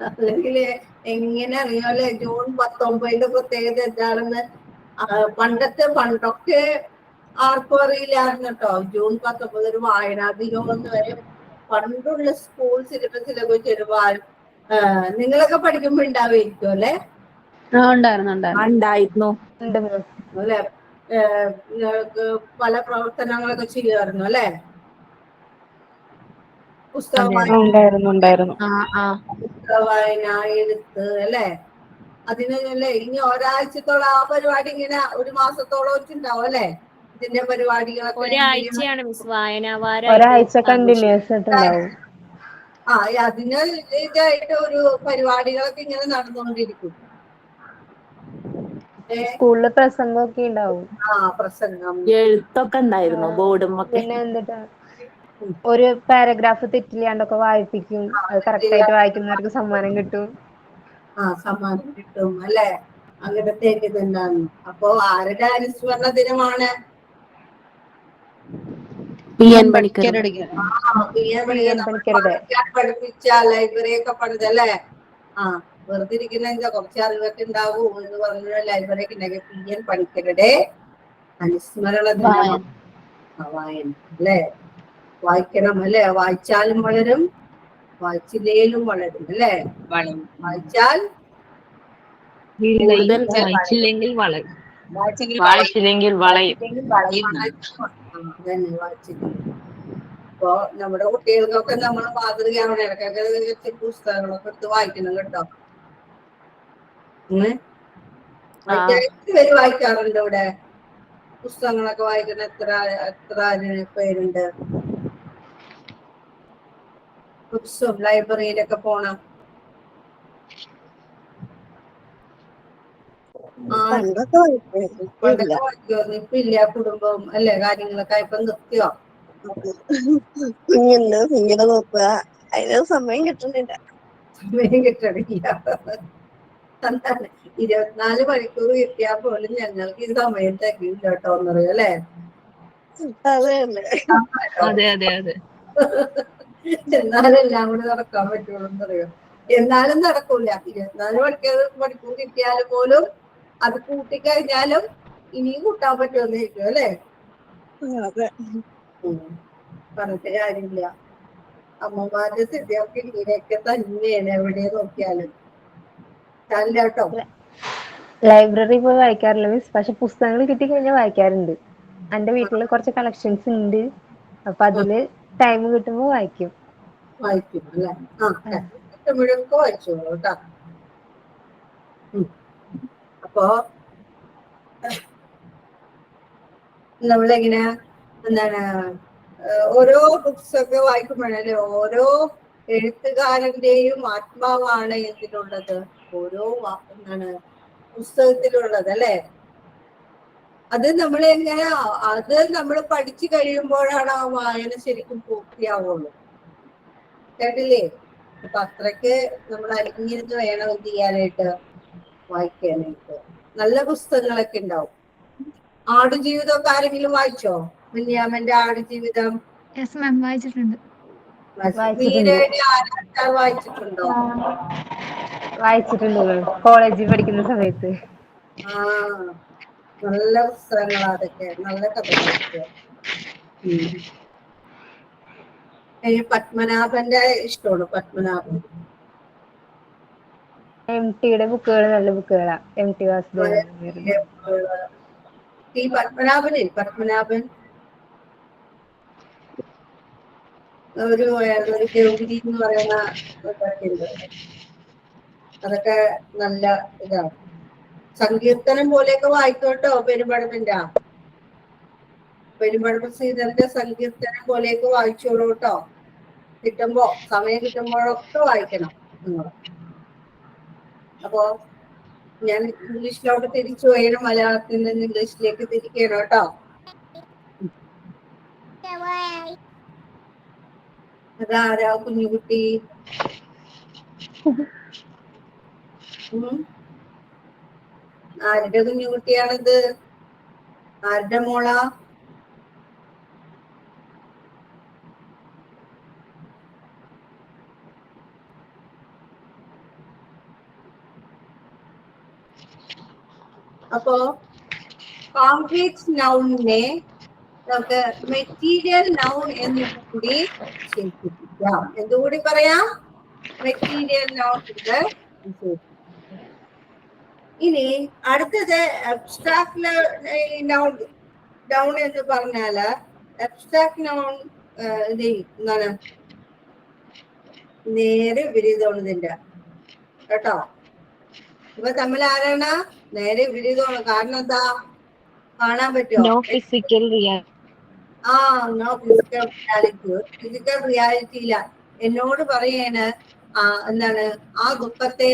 അല്ലെങ്കിൽ എങ്ങനെ അറിയാമല്ലേ? ജൂൺ 19 പ്രത്യേകത എന്താണെന്ന് പണ്ടൊക്കെ ആർക്കും അറിയില്ലായിരുന്നു കേട്ടോ. ജൂൺ 19 ഒരു വായനാ ദിനമെന്ന് വരെ പണ്ടുള്ള സ്കൂൾ സിലബസിലൊക്കെ ചെറുപാൽ നിങ്ങളൊക്കെ പഠിക്കുമ്പോ ഉണ്ടാവുമായിരിക്കും, അല്ലെ? ഉണ്ടായിരുന്നു. അല്ലെ? പല പ്രവർത്തനങ്ങളൊക്കെ ചെയ്യുമായിരുന്നു, അല്ലെ? പുസ്തക വായന, എഴുത്ത്, അല്ലെ? അതിനല്ലേ ഇനി ഒരാഴ്ചത്തോളം ആ പരിപാടി ഇങ്ങനെ ഒരു മാസത്തോളം വെച്ചുണ്ടാവും, അല്ലെ? ഇതിന്റെ പരിപാടികളൊക്കെ ഒരാഴ്ച കണ്ടിന്യൂസ് ആയിട്ടുണ്ടാവും. അതിന് ഇതായിട്ട് ഒരു പരിപാടികളൊക്കെ ഇങ്ങനെ നടന്നുകൊണ്ടിരിക്കും. സ്കൂളില് പ്രസംഗമൊക്കെ ഉണ്ടാവും. പ്രസംഗം, എഴുത്തൊക്കെ ഉണ്ടായിരുന്നു ബോർഡും. പിന്നെ എന്നിട്ട് ഒരു പാരഗ്രാഫ് തെറ്റില്ലാണ്ടൊക്കെ വായിപ്പിക്കും. അത് കറക്റ്റ് ആയിട്ട് വായിക്കുന്നവർക്ക് സമ്മാനം കിട്ടും. സമ്മാനം കിട്ടും, അല്ലെ? അങ്ങനത്തെ ഇതുണ്ടാകും. അപ്പൊ ആരുടെ അനുസ്മരണ ദിനമാണ്? പഠിപ്പിച്ച ലൈബ്രറി ഒക്കെ പഠിച്ചല്ലേ? വെറുതെ ഇരിക്കുന്ന കുറച്ച് അറിവൊക്കെ ഉണ്ടാവൂ എന്ന് പറഞ്ഞ ലൈബ്രറി ഒക്കെ ഉണ്ടാക്കി. പി.എൻ. പണിക്കരുടെ അനുസ്മരണ ദിനം വായന, അല്ലെ? വായിക്കണം, അല്ലെ? വായിച്ചാലും വളരും, വായിച്ചില്ലേലും വളരും, അല്ലെ? വായിച്ചാൽ വായിച്ചില്ലെങ്കിൽ വളയും. അപ്പൊ നമ്മുടെ കുട്ടികൾക്കൊക്കെ നമ്മൾ മാതൃകയാവണം. ഇടയ്ക്കൊക്കെ പുസ്തകങ്ങളൊക്കെ എടുത്ത് വായിക്കണം കേട്ടോ. പേര് വായിക്കാറുണ്ട് ഇവിടെ? പുസ്തകങ്ങളൊക്കെ വായിക്കുന്ന എത്ര പേരുണ്ട്? ബുക്സും ലൈബ്രറിയിലൊക്കെ പോണം. പണ്ടൊക്കെ വായിക്കുമായിരുന്നു. ഇപ്പൊ ഇല്ല. കുടുംബം, അല്ലെ? കാര്യങ്ങളൊക്കെ ഇപ്പൊ നിർത്തിയോ? കുഞ്ഞിനെ നോക്കുക, അതിന് സമയം കിട്ടുന്നില്ല. 24 മണിക്കൂർ കിട്ടിയാൽ പോലും ഞങ്ങൾക്ക് ഈ സമയം തികയില്ല കേട്ടോ എന്നറിയാം, അല്ലെ? അതെ. എന്നാലും എല്ലാം കൂടി നടക്കാൻ പറ്റുള്ളൂ എന്നറിയോ. എന്നാലും നടക്കൂല. 24 മണിക്കൂർ കിട്ടിയാലും പോലും അത് കൂട്ടിക്കഴിഞ്ഞാലും ഇനിയും കൂട്ടാൻ പറ്റുമെന്ന് ചോദിക്കും അല്ലേ. അതെ. പറഞ്ഞിട്ട് കാര്യമില്ല. അമ്മമാരുടെ സ്ഥിതിയൊക്കെ ഇങ്ങനെയൊക്കെ തന്നെയാണ് എവിടെ നോക്കിയാലും. കേട്ടോ. ലൈബ്രറി പോയി വായിക്കാറില്ല മിസ്, പക്ഷെ പുസ്തകങ്ങൾ കിട്ടിക്കഴിഞ്ഞാൽ വായിക്കാറുണ്ട്. എന്റെ വീട്ടില് കുറച്ച് കളക്ഷൻസ് ഉണ്ട്, അപ്പൊ അതില് ടൈം കിട്ടുമ്പോ വായിക്കും. വായിക്കും അല്ലെ. കിട്ടുമ്പോഴൊക്കെ വായിച്ചോളൂ കേട്ടോ. അപ്പൊ നമ്മളെങ്ങനെ എന്താണ് ഓരോ ബുക്സ് ഒക്കെ വായിക്കുമ്പോഴല്ലേ ഓരോ എഴുത്തുകാരന്റെയും ആത്മാവാണ് എന്തിനുള്ളത്, ഓരോ എന്താണ് പുസ്തകത്തിലുള്ളത് അല്ലെ. അത് നമ്മളെങ്ങനെ അത് നമ്മൾ പഠിച്ചു കഴിയുമ്പോഴാണ് ആ വായന ശരിക്കും പൂർത്തിയാവുള്ളൂ. കേട്ടില്ലേ? അപ്പൊ അത്രയ്ക്ക് നമ്മൾ അലിഞ്ഞിരുന്ന് വേണം എന്ത് ചെയ്യാനായിട്ട്, വായിക്കാനായിട്ട്. നല്ല പുസ്തകങ്ങളൊക്കെ ഉണ്ടാവും. ആടുജീവിതമൊക്കെ ആരെങ്കിലും വായിച്ചോ? ബെന്യാമിന്റെ ആടുജീവിതം വായിച്ചിട്ടുണ്ട്. മീരയുടെ ആരാച്ചാർ വായിച്ചിട്ടുണ്ടോ? വായിച്ചിട്ടുണ്ട് കോളേജിൽ പഠിക്കുന്ന സമയത്ത്. നല്ല പുസ്തകങ്ങളാ അതൊക്കെ, നല്ല കഥകളൊക്കെ. പത്മനാഭന്റെ ഇഷ്ടമാണ്. പത്മനാഭൻ MTയുടെ ബുക്കുകൾ നല്ല ബുക്കുകളാ. MT വാസുദേവൻ. പത്മനാഭൻ ഒരു ഗൗരി എന്ന് പറയുന്ന ഇതൊക്കെ ഉണ്ട്. അതൊക്കെ നല്ല ഇതാണ്. സങ്കീർത്തനം പോലെയൊക്കെ വായിക്കോട്ടോ. പെരുമ്പടപ്പ് ശ്രീധരന്റെ സങ്കീർത്തനം പോലെയൊക്കെ വായിച്ചോളൂ കേട്ടോ. സമയം കിട്ടുമ്പോഴൊക്കെ വായിക്കണം നിങ്ങൾ. അപ്പോ ഞാൻ ഇംഗ്ലീഷിലോട്ട് തിരിച്ചു പോയാലും മലയാളത്തിൽ നിന്ന് ഇംഗ്ലീഷിലേക്ക് തിരിക്കണം കേട്ടോ. അതാരാ കുഞ്ഞുകുട്ടി? ആരുടെ കുഞ്ഞുകുട്ടിയാണിത്? ആരുടെ മോളാ? അപ്പോ കോംപ്ലക്സ് നൗണിനെ നമുക്ക് മെറ്റീരിയൽ നൗൺ എന്ന് കൂടി വിശേഷിപ്പിക്കാം. എന്തുകൂടി പറയാം? മെറ്റീരിയൽ നൗൺ ഇത്. ഇനി അടുത്തത് അബ്സ്ട്രാക്ട് നൗൺ എന്ന് പറഞ്ഞാല് അബ്സ്ട്രാക്ട് നൗൺ എന്താണ് നേരെ വിപരീതമാണ് ഇതിന്റെ കേട്ടോ. ഇവ തമ്മിൽ ആരാണ്? നേരെ വിപരീതമാണ്. കാരണം എന്താ? കാണാൻ പറ്റുമോ? No physical reality. Physical reality ഇല്ല. എന്നോട് പറയാണ് എന്താണ് ആ ദുഃഖത്തെ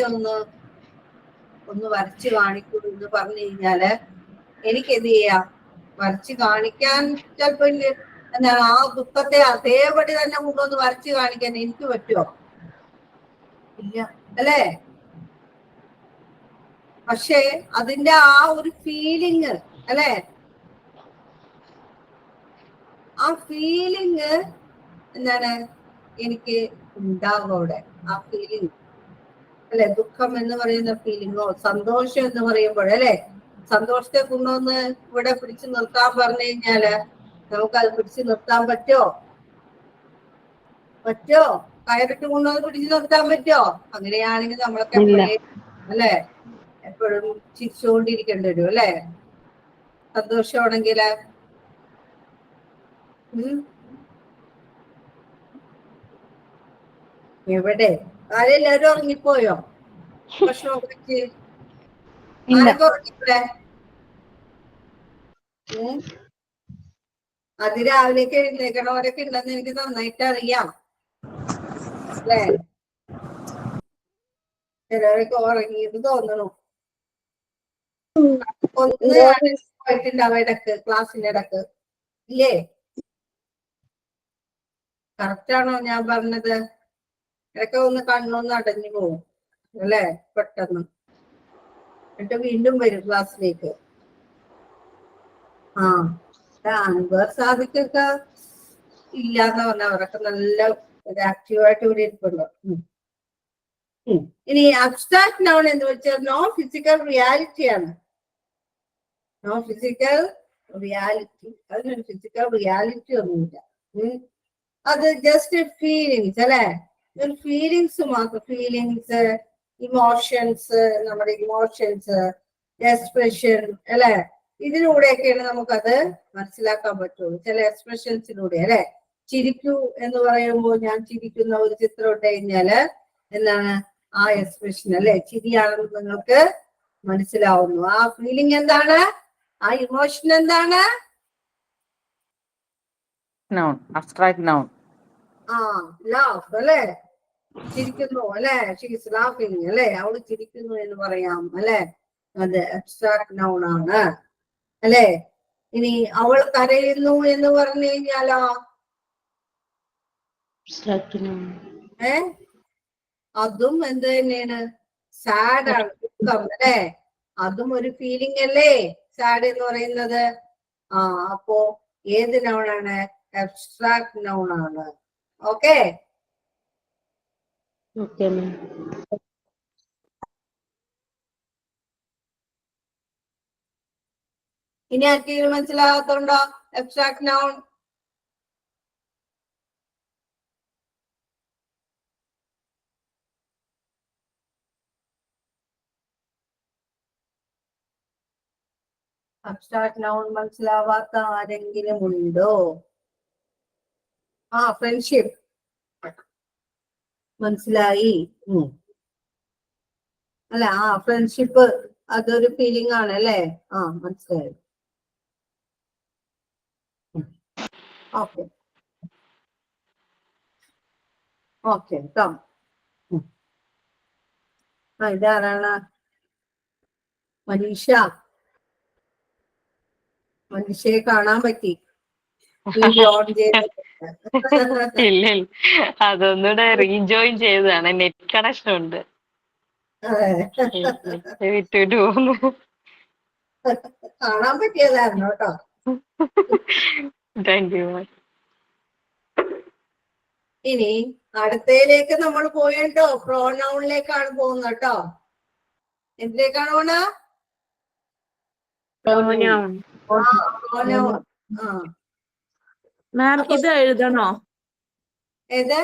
ഒന്ന് വരച്ചു കാണിക്കൂ എന്ന് പറഞ്ഞു കഴിഞ്ഞാല് എനിക്ക് എന്ത് ചെയ്യാം? വരച്ചു കാണിക്കാൻ ചിലപ്പോ എന്താണ് ആ ദുഃഖത്തെ അതേപടി തന്നെ കൊണ്ടൊന്ന് വരച്ചു കാണിക്കാൻ എനിക്ക് പറ്റുമോ? ഇല്ല അല്ലേ? പക്ഷെ അതിന്റെ ആ ഒരു ഫീലിങ് അല്ലെ, ആ ഫീലിങ് എന്താണ് എനിക്ക് ഉണ്ടാകും അവിടെ. ആ ഫീലിംഗ് അല്ലെ, ദുഃഖം എന്ന് പറയുന്ന ഫീലിങ്ങോ സന്തോഷം എന്ന് പറയുമ്പോഴല്ലേ, സന്തോഷത്തെ കൊണ്ടൊന്ന് ഇവിടെ പിടിച്ചു നിർത്താൻ പറഞ്ഞു കഴിഞ്ഞാല് നമുക്കത് പിടിച്ചു നിർത്താൻ പറ്റുമോ? കയറിട്ട് കൊണ്ടൊന്ന് പിടിച്ചു നിർത്താൻ പറ്റുമോ? അങ്ങനെയാണെങ്കിൽ നമ്മളൊക്കെ അല്ലെ എപ്പോഴും ചിരിച്ചുകൊണ്ടിരിക്കേണ്ടി വരും അല്ലെ. സന്തോഷമാണെങ്കില് എവിടെ ആരെല്ലാരും ഉറങ്ങിപ്പോയോ? ഭക്ഷണം കഴിച്ച് ആരൊക്കെ ഉറങ്ങിവിടെ? അതിരാവിലേക്ക് എഴുന്നേക്കണവരൊക്കെ ഉണ്ടെന്ന് എനിക്ക് നന്നായിട്ട് അറിയാം അല്ലേ. ചിലവരൊക്കെ ഉറങ്ങിയത് തോന്നണു. ഒന്ന് പോയിട്ടുണ്ടാവും ഇടക്ക്, ക്ലാസ്സിന്റെ ഇടക്ക് ഇല്ലേ? കറക്റ്റാണോ ഞാൻ പറഞ്ഞത്? ഇടയ്ക്ക് ഒന്ന് കണ്ണൊന്ന് അടഞ്ഞു പോകും അല്ലേ പെട്ടെന്ന്, എന്നിട്ട് വീണ്ടും വരും ക്ലാസ്സിലേക്ക്. അൻവർ സാദിക്കൊക്കെ ഇല്ല എന്ന് പറഞ്ഞാൽ അവരൊക്കെ നല്ല ആക്റ്റീവായിട്ട് ഇവിടെ ഇരിപ്പുണ്ട്. ഇനി അബ്സ്ട്രാക്ട് നൗൺ എന്ന് വെച്ചാൽ നോൺ ഫിസിക്കൽ റിയാലിറ്റിയാണ്. നോൺ ഫിസിക്കൽ റിയാലിറ്റി, അതിനൊരു ഫിസിക്കൽ റിയാലിറ്റി ഒന്നുമില്ല. അത് ജസ്റ്റ് ഫീലിങ്സ് അല്ലെ, ഒരു ഫീലിങ്സ് മാത്രം. ഫീലിങ്സ്, ഇമോഷൻസ്, നമ്മുടെ ഇമോഷൻസ്, എക്സ്പ്രഷൻ അല്ലെ, ഇതിലൂടെയൊക്കെയാണ് നമുക്കത് മനസ്സിലാക്കാൻ പറ്റുള്ളൂ. ചില എക്സ്പ്രഷൻസിലൂടെ അല്ലെ. ചിരിക്കൂ എന്ന് പറയുമ്പോൾ ഞാൻ ചിരിക്കുന്ന ഒരു ചിത്രം ഇട്ട് കഴിഞ്ഞാല് എന്താണ് ആ എക്സ്പ്രഷൻ അല്ലെ, ചിരിയാണെന്ന് നിങ്ങൾക്ക് മനസ്സിലാവുന്നു. ആ ഫീലിംഗ് എന്താണ്, ആ ഇമോഷൻ എന്താണ്? Noun. Abstract noun. ആ ലാഫ് അല്ലെ, ചിരിക്കുന്നു അല്ലെ, ഷീസ് ലാഫിങ് അല്ലെ, അവള് ചിരിക്കുന്നു എന്ന് പറയാം അല്ലെ, അത് അബ്സ്ട്രാക്ട് നൗൺ ആണ് അല്ലെ. ഇനി അവൾ കരയുന്നു എന്ന് പറഞ്ഞു കഴിഞ്ഞാലോ Abstract noun. അതും എന്ത് തന്നെയാണ്, സാഡ് ആണ്, ദുഃഖം അല്ലെ, അതും ഒരു ഫീലിംഗ് അല്ലേ സാഡ് എന്ന് പറയുന്നത്. അപ്പോ ഏത് നൗണാണ്? അബ്സ്ട്രാക്ട് നൗൺ ആണ്. Okay, Okay, ma'am. ഇനി ആർക്കെങ്കിലും മനസ്സിലാകാത്തുണ്ടോ അബ്സ്ട്രാക്ട് നൗൺ? അബ്സ്ട്രാക്ട് നൗൺ മനസ്സിലാവാത്ത ആരെങ്കിലും ഉണ്ടോ? ഫ്രണ്ട്ഷിപ്പ് മനസ്സിലായി. അല്ല, ഫ്രണ്ട്ഷിപ്പ് അതൊരു ഫീലിംഗ് ആണ് അല്ലേ. മനസ്സിലായി. ഓക്കെ ഓക്കെ കേട്ടോ. ഇതാരാണ്? മനീഷ. മനീഷയെ കാണാൻ പറ്റി, വീഡിയോ ഓൺ ചെയ്ത്. ഇല്ല, അതൊന്നുകൂടെ റീജോയിൻ ചെയ്തതാണ്. നെറ്റ് കണക്ഷൻ ഉണ്ട്, വിട്ടിട്ട് പോകുന്നു. കാണാൻ പറ്റിയതായിരുന്നു കേട്ടോ. Thank you. ഇനി അടുത്തയിലേക്ക് നമ്മൾ പോയിട്ടോ, പ്രോനൗണിലേക്കാണ് പോകുന്നത് കേട്ടോ. എന്തിലേക്കാണ് പോണ? പ്രോനൗൺ. പ്രോനൗൺ. മാം ഇത് എഴുതണോ? ഏത്?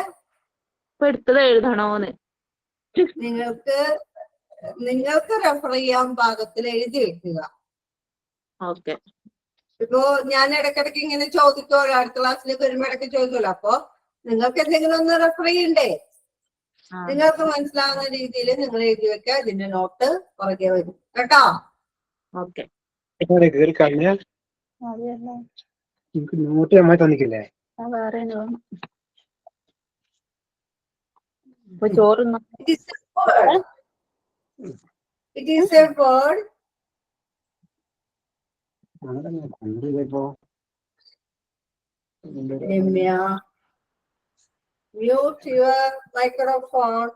ഇപ്പൊ എടുത്തത് എഴുതണോന്ന്? നിങ്ങൾക്ക് റെഫർ ചെയ്യാൻ പാകത്തിൽ എഴുതി വെക്കുക. ഓക്കെ. ഇപ്പോ ഞാൻ ഇടയ്ക്കിടയ്ക്ക് ഇങ്ങനെ ചോദിക്കുമല്ലോ, അടുത്ത ക്ലാസ്സിലേക്ക് വരുമ്പോ ഇടയ്ക്ക് ചോദിക്കുമല്ലോ. അപ്പൊ നിങ്ങൾക്ക് എന്തെങ്കിലും ഒന്ന് റെഫർ ചെയ്യണ്ടേ? നിങ്ങൾക്ക് മനസ്സിലാവുന്ന രീതിയിൽ നിങ്ങൾ എഴുതി വെക്കുക. ഇതിന്റെ നോട്ട് പുറകെ വരും കേട്ടോ. ഓക്കെ. നോട്ട് നമ്മൾ തന്നിക്കില്ലേ? ചോറുന്ന It is a word. Ramya, mute your microphone.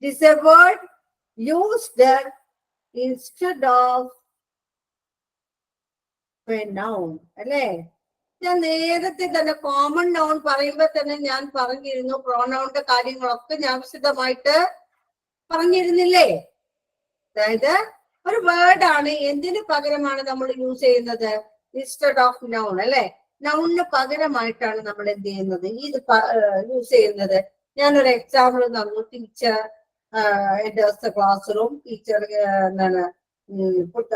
It is a word used instead of a noun. അല്ലേ? ഞാൻ നേരത്തെ തന്നെ കോമൺ നൗൺ പറയുമ്പോ തന്നെ ഞാൻ പറഞ്ഞിരുന്നു, പ്രോനൗണിന്റെ കാര്യങ്ങളൊക്കെ ഞാൻ വിശദമായിട്ട് പറഞ്ഞിരുന്നില്ലേ? അതായത് ഒരു വേർഡ് ആണ്, എന്തിനു പകരമാണ് നമ്മൾ യൂസ് ചെയ്യുന്നത്? ഇൻസ്റ്റഡ് ഓഫ് നൗൺ അല്ലെ, നൗണിന് പകരമായിട്ടാണ് നമ്മൾ എന്ത് ചെയ്യുന്നത്, ഇത് യൂസ് ചെയ്യുന്നത്. ഞാനൊരു എക്സാമ്പിൾ തന്നു. Teacher enters the classroom. Teacher എന്താണ് put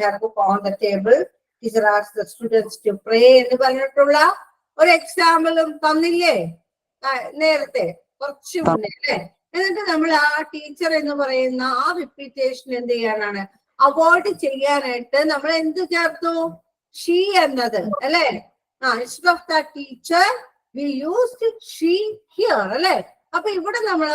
her book on the table. Teacher asks the students to pray എന്ന് പറഞ്ഞിട്ടുള്ള ഒരു എക്സാമ്പിളും തന്നില്ലേ നേരത്തെ, കുറച്ചു മുന്നേ അല്ലേ? എന്നിട്ട് നമ്മൾ ആ ടീച്ചർ എന്ന് പറയുന്ന ആ റിപ്പീറ്റേഷൻ എന്ത് ചെയ്യാനാണ്, അവോയ്ഡ് ചെയ്യാനായിട്ട് നമ്മൾ എന്ത് ചേർത്തു? ഷീ എന്നത് അല്ലെ. Instead of the teacher V used she here അല്ലെ. അപ്പൊ ഇവിടെ നമ്മൾ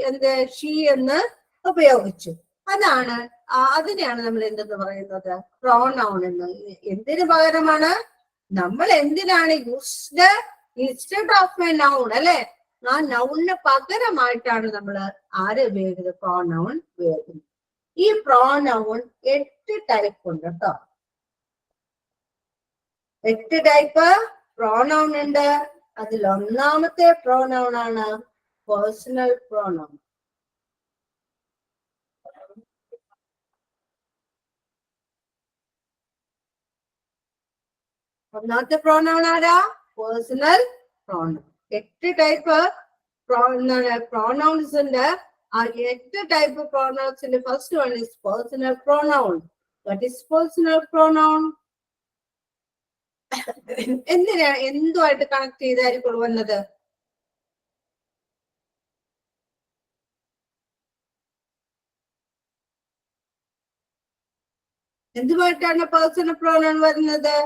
എന്ത് ഷീ എന്ന് ഉപയോഗിച്ചു. അതിനെയാണ് നമ്മൾ എന്തെന്ന് പറയുന്നത്? പ്രോനൗൺ എന്ന്. എന്തിനു പകരമാണ്? നമ്മൾ എന്തിനാണ് used instead of A noun അല്ലെ, ആ നൗണിന് പകരമായിട്ടാണ് നമ്മൾ ആരെ ഉപയോഗിക്കുന്നത്? പ്രോനൗൺ ഉപയോഗിക്കുന്നത്. ഈ പ്രോനൗൺ 8 ടൈപ്പ് ഉണ്ട് കേട്ടോ. 8 ടൈപ്പ് പ്രോനൗൺ ഉണ്ട്. അതിൽ ഒന്നാമത്തെ പ്രോനൗൺ ആണ് പേഴ്സണൽ പ്രോനൗൺ. ഒന്നാമത്തെ പ്രോനൗൺ ആരാ? Personal pronoun. 8 ടൈപ്പ് പ്രോനൗൺസ് ഉണ്ട്. ആ 8 ടൈപ്പ് പ്രോനൗൺസിന്റെ first one is personal pronoun. What is personal pronoun? എന്തിനാ എന്തുമായിട്ട് കണക്ട് ചെയ്തായിരിക്കും വന്നത്? എന്തുമായിട്ടാണ് പേഴ്സണൽ പ്രോനൗൺ വരുന്നത്?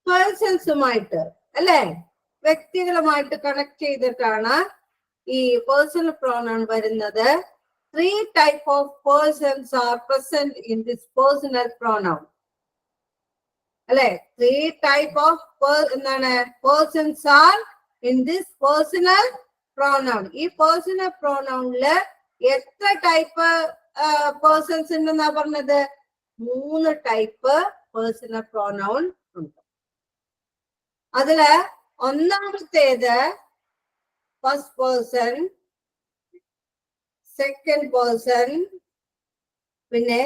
പേഴ്സൺസുമായിട്ട് അല്ലെ, വ്യക്തികളുമായിട്ട് കണക്ട് ചെയ്തിട്ടാണ് ഈ പേഴ്സണൽ പ്രോനൗൺ വരുന്നത്. 3 types of persons are present in this personal pronoun. അല്ലെ, 3 types of persons are in this personal pronoun. ഈ പേഴ്സണൽ പ്രോനൗണില് എത്ര ടൈപ്പ് പേഴ്സൺസ് ഉണ്ടെന്നാ പറഞ്ഞത്? 3 ടൈപ്പ് പേഴ്സണൽ പ്രോനൗൺ ഉണ്ട്. അതില് ഒന്നാമത്തേത് ഫസ്റ്റ് പേഴ്സൺ, സെക്കൻഡ് പേഴ്സൺ, പിന്നെ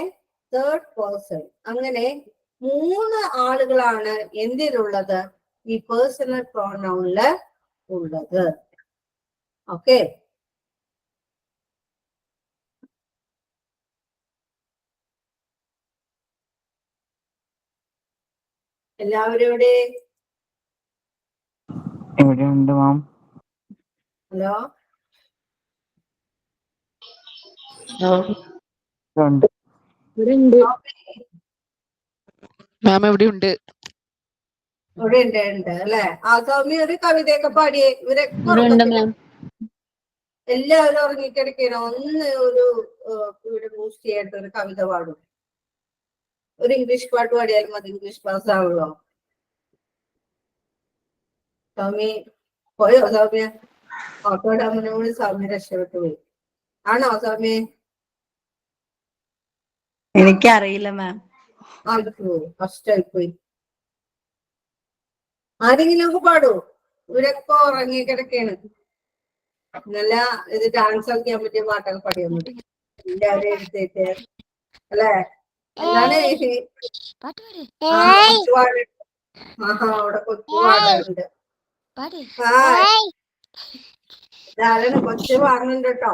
തേർഡ് പേഴ്സൺ. അങ്ങനെ 3 ആളുകളാണ് എന്തിലുള്ളത്? ഈ പേഴ്സണൽ പ്രോനൗണില് ഉള്ളത്. ഓക്കെ, എല്ലാവരും ഇവിടെ? എവിടെയുണ്ട് മാം? ഹലോ, ഉണ്ട്. മാം എവിടെയുണ്ട്? ഇവിടെ ഉണ്ട് അല്ലെ? ആ സൗമ്യ ഒരു കവിതയൊക്കെ പാടിയേ. ഇവരൊക്കെ എല്ലാവരും ഉറങ്ങിക്കിടക്കണം. ഒന്ന് ഇവിടെ ബൂസ്റ്റ് ചെയ്യായിട്ട് ഒരു കവിത പാടും. ഒരു ഇംഗ്ലീഷ് പാട്ട് പാടിയാലും മതി. ഇംഗ്ലീഷ് പാസ് ആവുള്ളൂ. സൗമ്യ പോയോ? സൗമ്യ ഓട്ടോടാമനോട് സൗമ്യ രക്ഷപ്പെട്ടു പോയി. ആണോ സൗമ്യ? എനിക്കറിയില്ല മാം. കഷ്ടായി പോയി. ആരെങ്കിലും ഒക്കെ പാടൂ. ഇവരൊക്കെ ഉറങ്ങി കിടക്കാണ്. നല്ല ഇത് ഡാൻസ് കളിക്കാൻ പറ്റിയ പാട്ടൊക്കെ പാടിയാൽ മതി. എല്ലാവരും എടുത്തിട്ട് അല്ലെ? എന്താണ് അവിടെ കൊച്ചു പാടുന്നുണ്ട്. ഇതാരാണ് കൊച്ചു പാടുന്നുണ്ട് കേട്ടോ.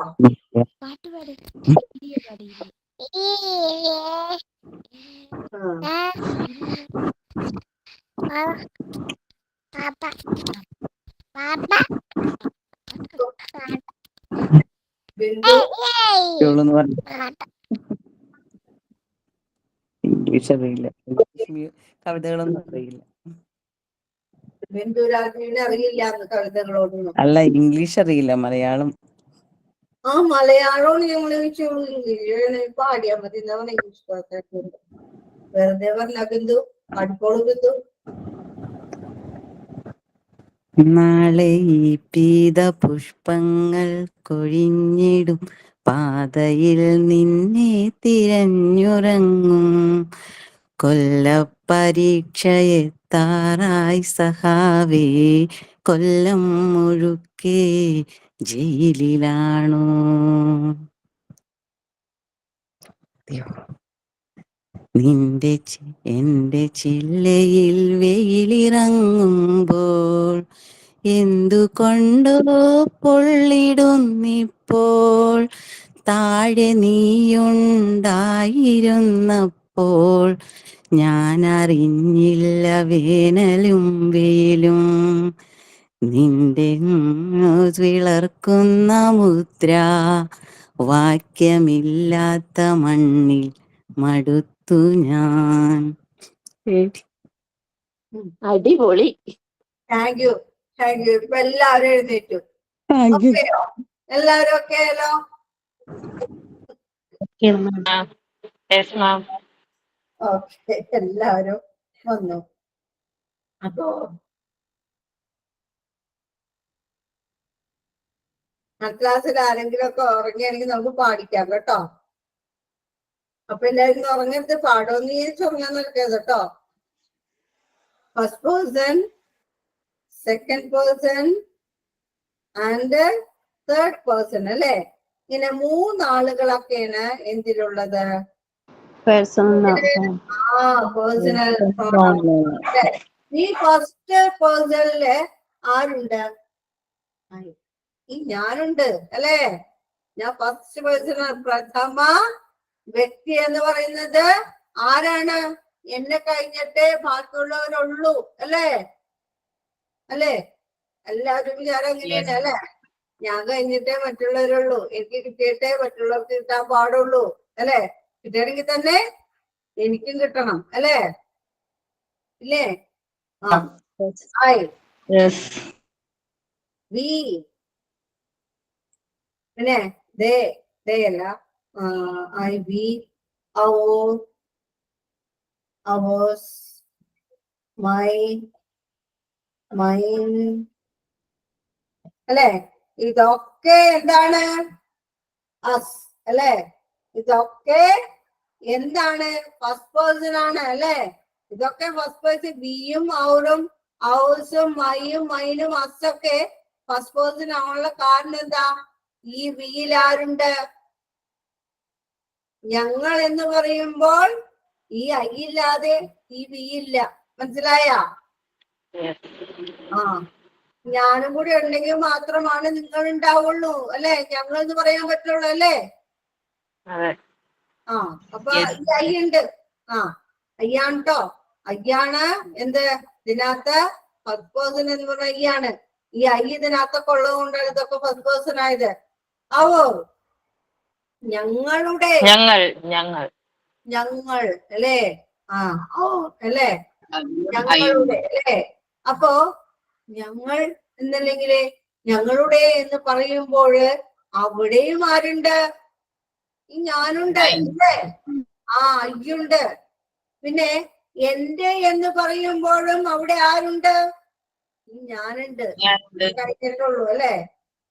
ബിന്ദു ഇംഗ്ലീഷ് അറിയില്ല, കവിതകളൊന്നും അറിയില്ല. ബിന്ദു രാജ്ഞിയുടെ അറിയില്ല കവിതകളോടൊന്നും. അല്ല, ഇംഗ്ലീഷ് അറിയില്ല, മലയാളം. ആ മലയാളവും ഞങ്ങൾ ഇംഗ്ലീഷ് പാടിയാൽ മതി. ഇംഗ്ലീഷ് പാട്ടാക്കുന്നുണ്ട്. വെറുതെ പറഞ്ഞ ബിന്ദു പാടിക്കോളൂ. ബിന്ദു നാളെ ഈ പീത പുഷ്പങ്ങൾ കൊഴിഞ്ഞിടും പാതയിൽ നിന്നെ തിരഞ്ഞുറങ്ങും. കൊല്ലപ്പരീക്ഷയെത്താറായി സഹാവേ, കൊല്ലം മുഴുക്കെ ജയിലിലാണോ? എന്റെ ചില്ലയിൽ വെയിലിറങ്ങുമ്പോൾ എന്തുകൊണ്ടോ പൊള്ളിടുന്നിപ്പോൾ. താഴെ നീയുണ്ടായിരുന്നപ്പോൾ ഞാൻ അറിഞ്ഞില്ല വേനലും വെയിലും. നിന്റെ വിളർക്കുന്ന മുദ്ര വാക്യമില്ലാത്ത മണ്ണിൽ മടുത്തു ഞാൻ. അടിപൊളി. Thank you. ഇപ്പൊ എല്ലാവരും എഴുന്നേറ്റു. എല്ലാവരും ഓക്കെ ആയല്ലോ? ഓക്കെ, എല്ലാവരും വന്നു. അപ്പോ ആ ക്ലാസ്സിൽ ആരെങ്കിലും ഒക്കെ ഉറങ്ങിയാണെങ്കിൽ നമുക്ക് പാടിക്കാം കേട്ടോ. അപ്പൊ എല്ലാവരും ഉറങ്ങരുത്. പാടോന്ന് ഉറങ്ങാൻ നിൽക്കരുത് കേട്ടോ. First person, second person and third person അല്ലെ? ഇങ്ങനെ മൂന്നാളുകളൊക്കെയാണ് എന്തിലുള്ളത്? Personal. പേഴ്സണൽ ഈ ഫസ്റ്റ് പേഴ്സണില് ആരുണ്ട്? ഈ ഞാനുണ്ട് അല്ലെ? ഞാൻ ഫസ്റ്റ് പേഴ്സൺ, പ്രഥമ വ്യക്തി എന്ന് പറയുന്നത് ആരാണ്? എന്നെ കഴിഞ്ഞിട്ടേ ബാക്കിയുള്ളവരുള്ളൂ അല്ലേ? അല്ലേ? എല്ലാവരും വിചാരം അങ്ങനെയാണ് അല്ലെ? ഞാൻ കഴിഞ്ഞിട്ടേ മറ്റുള്ളവരുള്ളൂ, എനിക്ക് കിട്ടിയിട്ടേ മറ്റുള്ളവർക്ക് കിട്ടാൻ പാടുള്ളൂ അല്ലെ? കിട്ടണമെങ്കിൽ തന്നെ എനിക്കും കിട്ടണം അല്ലേ? ഇല്ലേ? ഐ, വി, പിന്നെ ദേ അല്ല, I, we, our, ours, mine, അല്ലെ? ഇതൊക്കെ എന്താണ്? അസ് അല്ലെ? ഇതൊക്കെ എന്താണ്? ഫസ്റ്റ് പേഴ്സൺ ആണ് അല്ലെ? ഇതൊക്കെ ഫസ്റ്റ് പേഴ്സൺ. വിയും ഔറും ഔസും മൈയും മൈനും അസൊക്കെ ഫസ്റ്റ് പേഴ്സൺ ആണുള്ള കാരണം എന്താ? ഈ വിയിൽ ആരുണ്ട്? ഞങ്ങൾ എന്ന് പറയുമ്പോൾ ഈ ഐ ഇല്ലാതെ ഈ വി ഇല്ല. മനസ്സിലായ? ഞാനും കൂടി ഉണ്ടെങ്കിൽ മാത്രമാണ് നിങ്ങൾ ഉണ്ടാവുള്ളൂ അല്ലെ? ഞങ്ങൾ എന്ന് പറയാൻ പറ്റുള്ളൂ അല്ലേ? അപ്പൊ ഈ ഐ ഉണ്ട്. അയ്യാണ് കേട്ടോ. അയ്യാണ് എന്ത്? ഇതിനകത്ത് ഫസ്റ്റ് പേഴ്സൺ എന്ന് പറഞ്ഞ അയ്യാണ്. ഈ ഐ ഇതിനകത്തൊക്കെ ഉള്ളത് കൊണ്ടാണ് ഇതൊക്കെ ഫസ്റ്റ് പേഴ്സൺ ആയത്. ആവോ? ഞങ്ങളുടെ, ഞങ്ങൾ അല്ലേ? അല്ലേ? ഞങ്ങളുടെ അല്ലേ? അപ്പോ ഞങ്ങൾ എന്നല്ലെങ്കിലേ ഞങ്ങളുടെ എന്ന് പറയുമ്പോൾ അവിടെയും ആരുണ്ട്? ഈ ഞാനുണ്ട് അല്ലേ? അയ്യുണ്ട്. പിന്നെ എന്റെ എന്ന് പറയുമ്പോഴും അവിടെ ആരുണ്ട്? ഈ ഞാനുണ്ട്, കഴിഞ്ഞിട്ടുള്ളൂ അല്ലെ?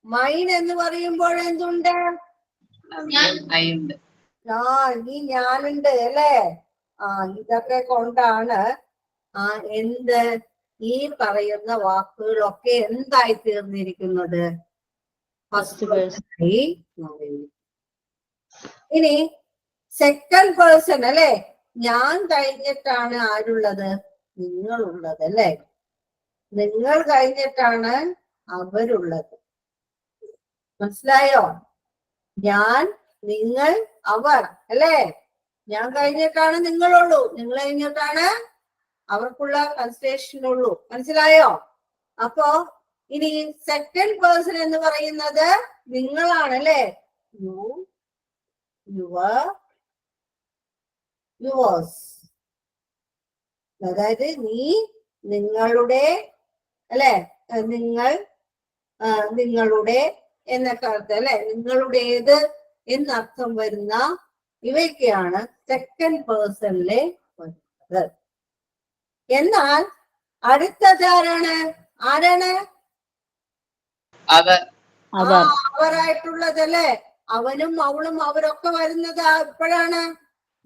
മൈൻ എന്ന് പറയുമ്പോൾ എന്തുണ്ട്? ഈ ഞാനുണ്ട് അല്ലേ? ഇതൊക്കെ കൊണ്ടാണ് എന്ത് ഈ പറയുന്ന വാക്കുകളൊക്കെ എന്തായി തീർന്നിരിക്കുന്നത്? First person. ഇനി സെക്കൻഡ് പേഴ്സൺ അല്ലെ? ഞാൻ കഴിഞ്ഞിട്ടാണ് ആരുള്ളത്? നിങ്ങളുള്ളത് അല്ലെ? നിങ്ങൾ കഴിഞ്ഞിട്ടാണ് അവരുള്ളത്. മനസ്സിലായോ? ഞാൻ, നിങ്ങൾ, അവർ അല്ലെ? ഞാൻ കഴിഞ്ഞിട്ടാണ് നിങ്ങളുള്ളൂ, നിങ്ങൾ കഴിഞ്ഞിട്ടാണ് അവർക്കുള്ള കൺസിഡറേഷൻ ഉള്ളൂ. മനസ്സിലായോ? അപ്പോ ഇനി സെക്കൻഡ് പേഴ്സൺ എന്ന് പറയുന്നത് നിങ്ങളാണ് അല്ലെ? You, your, yours. അതായത് നീ, നിങ്ങളുടെ അല്ലെ? നിങ്ങൾ, നിങ്ങളുടെ എന്നൊക്കെ അർത്ഥം അല്ലെ? നിങ്ങളുടേത് എന്നർത്ഥം വരുന്ന ഇവയൊക്കെയാണ് സെക്കൻഡ് പേഴ്സണിലെ വരുന്നത്. എന്നാൽ അടുത്തത് ആരാണ്? അവരായിട്ടുള്ളത് അല്ലെ? അവനും അവളും അവരൊക്കെ വരുന്നത് എപ്പോഴാണ്?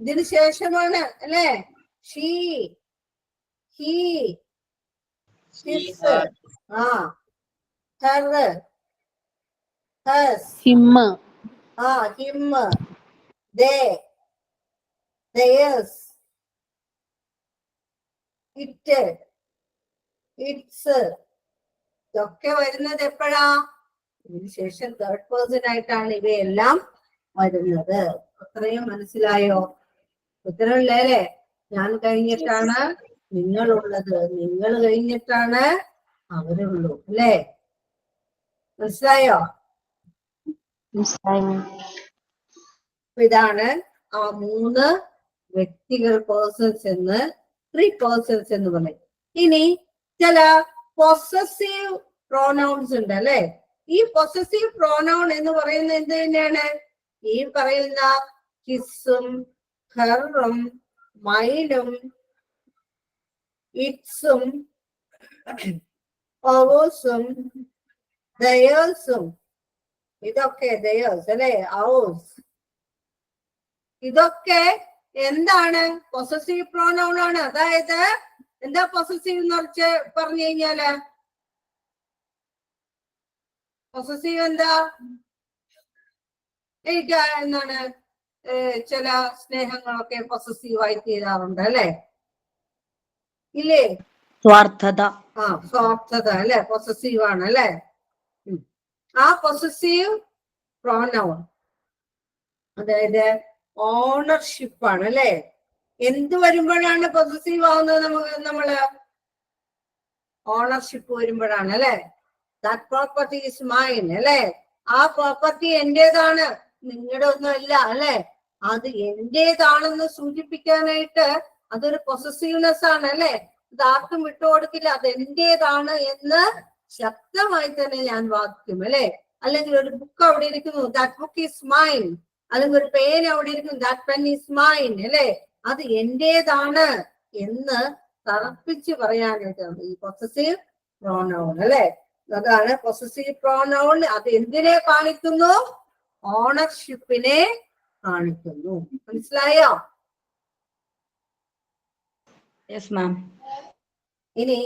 ഇതിനു ശേഷമാണ് അല്ലെ? She, he, his, her, hers, Him. Him, they, theirs, it, its. ഇതൊക്കെ വരുന്നത് എപ്പോഴാ? ഇതിന് ശേഷം തേർഡ് പേഴ്സൺ ആയിട്ടാണ് ഇവയെല്ലാം വരുന്നത്. അത്രയും മനസ്സിലായോ? ഉത്തരവില്ലേ അല്ലെ? ഞാൻ കഴിഞ്ഞിട്ടാണ് നിങ്ങളുള്ളത്, നിങ്ങൾ കഴിഞ്ഞിട്ടാണ് അവരുള്ളൂ അല്ലേ? മനസ്സിലായോ? ഇതാണ് ആ മൂന്ന് വ്യക്തികൾ, പേഴ്സൺസ് എന്ന്, 3 പേഴ്സൺസ് എന്ന് പറയും. ഇനി ചില പൊസസീവ് പ്രോനൗൺസ് ഉണ്ട് അല്ലെ? ഈ പൊസസീവ് പ്രോനൗൺ എന്ന് പറയുന്നത് എന്ത് തന്നെയാണ്? ഈ പറയുന്ന ഹിസും ഹെറും മൈനും ഇറ്റ്സും ഓവേഴ്സും ദയേഴ്സും, ഇതൊക്കെ ദയേഴ്സ് അല്ലെ? ഔസ്, ഇതൊക്കെ എന്താണ്? പൊസസീവ് പ്രോനൗൺ ആണ്. അതായത് എന്താ പൊസസീവ് എന്ന് പറഞ്ഞു കഴിഞ്ഞാല് പൊസസീവ് എന്താ? എനിക്ക് എന്താണ് ചില സ്നേഹങ്ങളൊക്കെ പൊസസീവായി തീരാറുണ്ട് അല്ലെ? ഇല്ലേ? സ്വാർത്ഥത. സ്വാർത്ഥത അല്ലെ, പൊസസീവ് ആണ് അല്ലെ? ആ പൊസസീവ് പ്രോനൗൺ അതായത് ഓണർഷിപ്പ് ആണ് അല്ലെ? എന്ത് വരുമ്പോഴാണ് പൊസസീവ് ആവുന്നത്? നമ്മള് ഓണർഷിപ്പ് വരുമ്പോഴാണ് അല്ലെ? ദാറ്റ് പ്രോപ്പർട്ടി ഈസ് മൈൻ അല്ലെ? ആ പ്രോപ്പർട്ടി എന്റേതാണ്, നിങ്ങളുടെ ഒന്നും അല്ല അല്ലെ? അത് എന്റേതാണെന്ന് സൂചിപ്പിക്കാനായിട്ട് അതൊരു പൊസസീവ്നെസ് ആണ് അല്ലെ? ഇത് ആർക്കും വിട്ടുകൊടുക്കില്ല, അത് എന്റേതാണ് എന്ന് ശക്തമായി തന്നെ ഞാൻ വാദിക്കും അല്ലെ? അല്ലെങ്കിൽ ഒരു ബുക്ക് അവിടെ ഇരിക്കുന്നു, ദാറ്റ് ബുക്ക് ഈസ് മൈൻ. അല്ലെങ്കിൽ ഒരു പെൻ അവിടെ ഇരിക്കുന്നു, ദാറ്റ് പെൻ ഈസ് മൈൻ അല്ലെ? അത് എന്റേതാണ് എന്ന് തറപ്പിച്ച് പറയാനായിട്ടാണ് ഈ പൊസസീവ് പ്രോനൗൺ അല്ലെ? അതാണ് പൊസസീവ് പ്രോനൗൺ. അത് എന്തിനെ കാണിക്കുന്നു? ഓണർഷിപ്പിനെ കാണിക്കുന്നു. മനസ്സിലായോ? Yes ma'am. ഇനി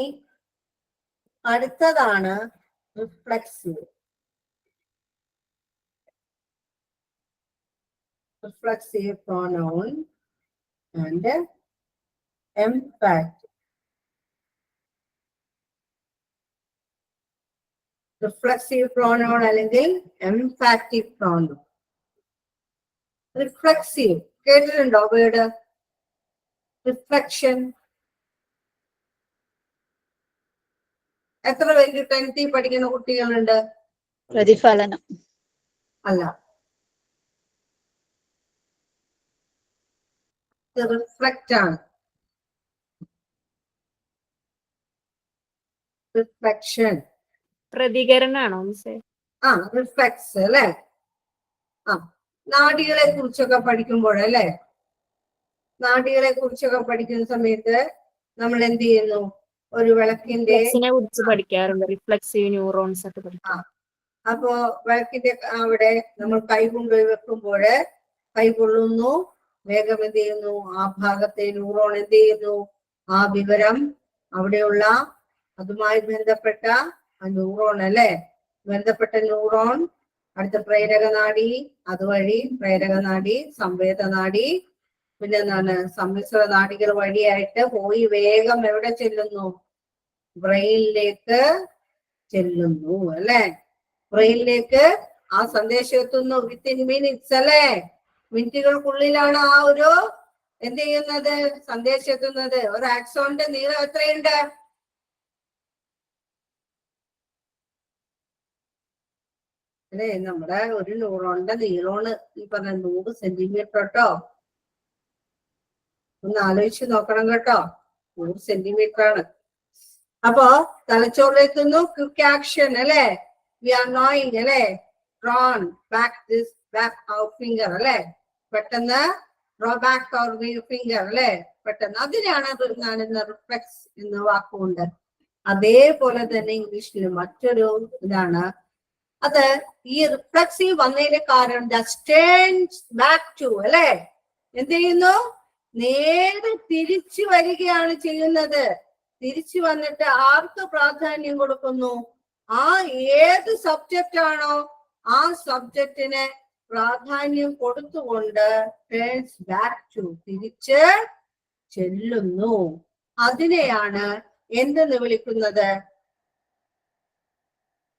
അടുത്തതാണ് reflexive. Reflexive pronoun and emphatic. Reflexive pronoun അല്ലെങ്കിൽ എംഫാറ്റിക് പ്രോനൗൺ. റിഫ്ലെക്സീവ് കേട്ടിട്ടുണ്ടോ വേർഡ്? റിഫ്ലക്ഷൻ. എത്ര പേർക്ക് 10th പഠിക്കുന്ന കുട്ടികളുണ്ട്? പ്രതിഫലനം. അല്ല, റിഫ്ലക്റ്റ് ആണ്. റിഫ്ലക്ഷൻ പ്രതികരണാണോ മിസ്സേ? റിഫ്ലെക്സ് അല്ലെ? നാഡികളെ കുറിച്ചൊക്കെ പഠിക്കുമ്പോഴല്ലേ, നാഡികളെ കുറിച്ചൊക്കെ പഠിക്കുന്ന സമയത്ത് നമ്മൾ എന്ത് ചെയ്യുന്നു? ഒരു വിളക്കിന്റെ കുറിച്ച് പഠിക്കാറുണ്ട്, റിഫ്ലെക്സീവ് ന്യൂറോൺസ് ഒക്കെ പഠിക്കാം. അപ്പോ വിളക്കിന്റെ അവിടെ നമ്മൾ കൈ കൊണ്ടുപോയി വെക്കുമ്പോൾ കൈ കൊള്ളുന്നു, വേഗം എന്ത് ചെയ്യുന്നു? ആ ഭാഗത്തെ ന്യൂറോൺ എന്ത് ചെയ്യുന്നു? ആ വിവരം അവിടെയുള്ള അതുമായി ബന്ധപ്പെട്ട ആ ന്യൂറോൺ അല്ലെ, ബന്ധപ്പെട്ട ന്യൂറോൺ അടുത്ത പ്രേരകനാഡി, അതുവഴി പ്രേരകനാഡി, സംവേദനാഡി, പിന്നെ എന്താണ് സമ്മിശ്ര നാഡികൾ വഴിയായിട്ട് പോയി വേഗം എവിടെ ചെല്ലുന്നു? ബ്രെയിനിലേക്ക് ചെല്ലുന്നു അല്ലെ? ബ്രെയിനിലേക്ക് ആ സന്ദേശം എത്തുന്നു വിത്തിൻ മിനിറ്റ്സ് അല്ലെ? മിനിറ്റുകൾക്കുള്ളിലാണ് ആ ഒരു എന്ത് ചെയ്യുന്നത്? സന്ദേശം എത്തുന്നത്. ഒരു ആക്സോണിന്റെ നീളം എത്രയുണ്ട്? അല്ലെ? നമ്മുടെ ഒരു ന്യൂറോണിന്റെ നീളമാണ് ഈ പറഞ്ഞ 100 സെന്റിമീറ്റർ കേട്ടോ. ഒന്ന് ആലോചിച്ച് നോക്കണം കേട്ടോ. 100 സെന്റിമീറ്റർ ആണ്. അപ്പോ തലച്ചോറിലെത്തുന്നു, ക്വിക്ക് ആക്ഷൻ അല്ലെ? വി ആർ നോയിങ് അല്ലെ? ഡ്രോൺ ബാക്ക് ദിസ് ബാക്ക് അവർ ഫിംഗർ അല്ലെ? പെട്ടെന്ന് ഡ്രോ ബാക്ക് അവർ ഫിംഗർ അല്ലെ? പെട്ടെന്ന് അതിനാണ് റിഫ്ലെക്സ് എന്ന വാക്കുകൊണ്ട്. അതേപോലെ തന്നെ ഇംഗ്ലീഷിൽ മറ്റൊരു ഇതാണ് അത്. ഈ റിഫ്ലെക്സീവ് വന്നതിന്റെ കാരണം ബാക്ക് ടു അല്ലെ? എന്ത് ചെയ്യുന്നു? നേരെ തിരിച്ചു വരികയാണ് ചെയ്യുന്നത്. തിരിച്ചു വന്നിട്ട് ആർക്ക് പ്രാധാന്യം കൊടുക്കുന്നു? ആ ഏത് സബ്ജക്റ്റ് ആണോ ആ സബ്ജക്റ്റിന് പ്രാധാന്യം കൊടുത്തുകൊണ്ട് ടേൺസ് ബാക്ക് ടു തിരിച്ച് ചെല്ലുന്നു. അതിനെയാണ് എന്തെന്ന് വിളിക്കുന്നത്?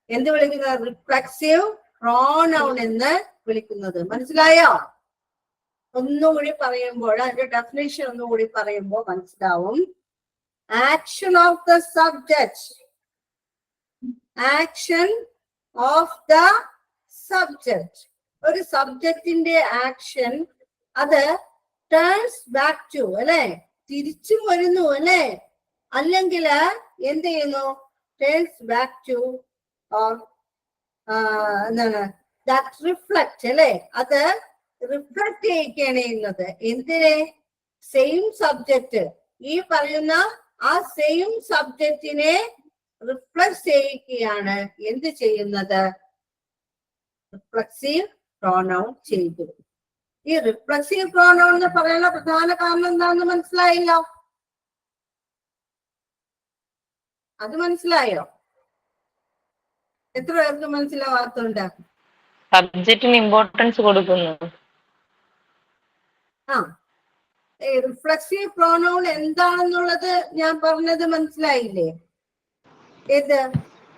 എന്ത് വിളിക്കുന്നത്? റിഫ്ലെക്സീവ് പ്രോനൗൺ എന്ന് വിളിക്കുന്നത്. മനസ്സിലായോ? ഒന്നുകൂടി പറയുമ്പോൾ അതിന്റെ ഡെഫിനേഷൻ ഒന്നുകൂടി പറയുമ്പോൾ മനസ്സിലാവും. Action of the subject, action of the subject, ഒരു സബ്ജക്റ്റിന്റെ ആക്ഷൻ അത് ടേൺസ് ബാക്ക് ടു അല്ലെ? തിരിച്ചു വരുന്നു അല്ലെ? അല്ലെങ്കിൽ എന്ത് ചെയ്യുന്നു? ടേൺസ് ബാക്ക് ടു എന്താണ്? ദാറ്റ് റിഫ്ലക്റ്റ് അല്ലെ? അത് റിഫ്ലക്ട് ചെയ്യിക്കുകയാണ് ചെയ്യുന്നത്. എന്തിനെ? സെയിം സബ്ജക്റ്റ്, ഈ പറയുന്ന ആ സെയിം സബ്ജക്റ്റിനെ റിഫ്ലക്ട് ചെയ്യിക്കുകയാണ് എന്ത് ചെയ്യുന്നത്? റിഫ്ലെക്സീവ് പ്രോനൗൺ ചെയ്തു. ഈ റിഫ്ലെക്സീവ് പ്രോനൗൺ എന്ന് പറയാനുള്ള പ്രധാന കാരണം എന്താണെന്ന് മനസ്സിലായില്ലോ? അത് മനസ്സിലായോ? എത്ര പേർക്ക് മനസ്സിലാവാത്തുണ്ട്? സബ്ജക്റ്റിന് ഇമ്പോർട്ടൻസ് കൊടുക്കുന്നു. ആ, റിഫ്ലക്സീവ് പ്രോനൗൺ എന്താണെന്നുള്ളത് ഞാൻ പറഞ്ഞത് മനസ്സിലായില്ലേ? ഏത്?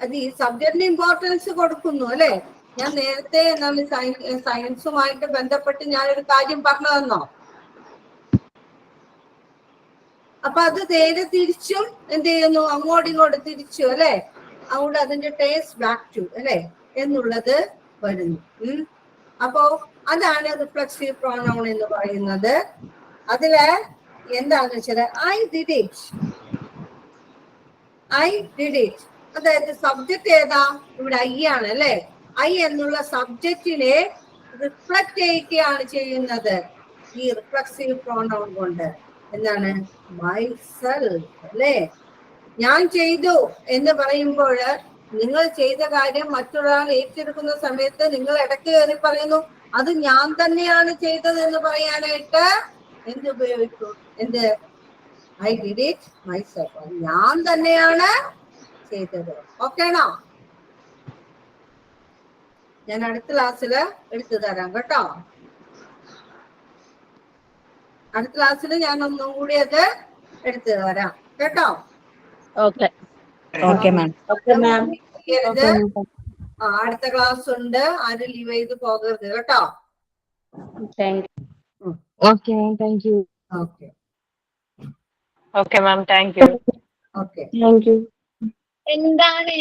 അത് ഈ സബ്ജക്റ്റിന് ഇമ്പോർട്ടൻസ് കൊടുക്കുന്നു അല്ലെ? ഞാൻ നേരത്തെ എന്താണ് സയൻസുമായിട്ട് ബന്ധപ്പെട്ട് ഞാനൊരു കാര്യം പറഞ്ഞു തന്നോ? അപ്പൊ അത് നേരെ തിരിച്ചും എന്ത് ചെയ്യുന്നു? അങ്ങോട്ടും ഇങ്ങോട്ടും തിരിച്ചു അല്ലെ? അതുകൊണ്ട് അതിന്റെ ടേസ്റ്റ് ബാക്ക് ടു അല്ലെ എന്നുള്ളത് വരുന്നു. അപ്പോ അതാണ് റിഫ്ലക്സീവ് പ്രോനൗൺ എന്ന് പറയുന്നത്. അതില് എന്താന്ന് വെച്ചാല് I did it, I did it. അതായത് സബ്ജക്റ്റ് ഏതാ? ഇവിടെ ഐ ആണ് അല്ലെ? ഐ എന്നുള്ള സബ്ജക്റ്റിനെ റിഫ്ലക്ട് ചെയ്യുകയാണ് ചെയ്യുന്നത് ഈ റിഫ്ലക്സീവ് പ്രോനൗൺ കൊണ്ട്. എന്താണ്? മൈസെൽഫ് അല്ലേ? ഞാൻ ചെയ്തു എന്ന് പറയുമ്പോൾ നിങ്ങൾ ചെയ്ത കാര്യം മറ്റൊരാൾ ഏറ്റെടുക്കുന്ന സമയത്ത് നിങ്ങൾ ഇടയ്ക്ക് കയറി പറയുന്നു അത് ഞാൻ തന്നെയാണ് ചെയ്തത് എന്ന് പറയാനായിട്ട് എന്ത് ഉപയോഗിക്കും? എന്ത്? I did it myself. ഞാൻ തന്നെയാണ് ചെയ്തത്. ഓക്കേണോ? ഞാൻ അടുത്ത ക്ലാസ്സിൽ എടുത്തു തരാം കേട്ടോ. അടുത്ത ക്ലാസ്സിൽ ഞാൻ ഒന്നും കൂടി അത് എടുത്തു തരാം കേട്ടോ. Okay okay ma'am. Okay ma'am. അടുത്ത ക്ലാസ് ഉണ്ട്, ആരും ലീവ് ചെയ്ത് പോകരുത് കേട്ടോ. Thank you. Okay ma'am, thank you. Okay okay ma'am, thank you. Okay. Thank you. എന്താണ്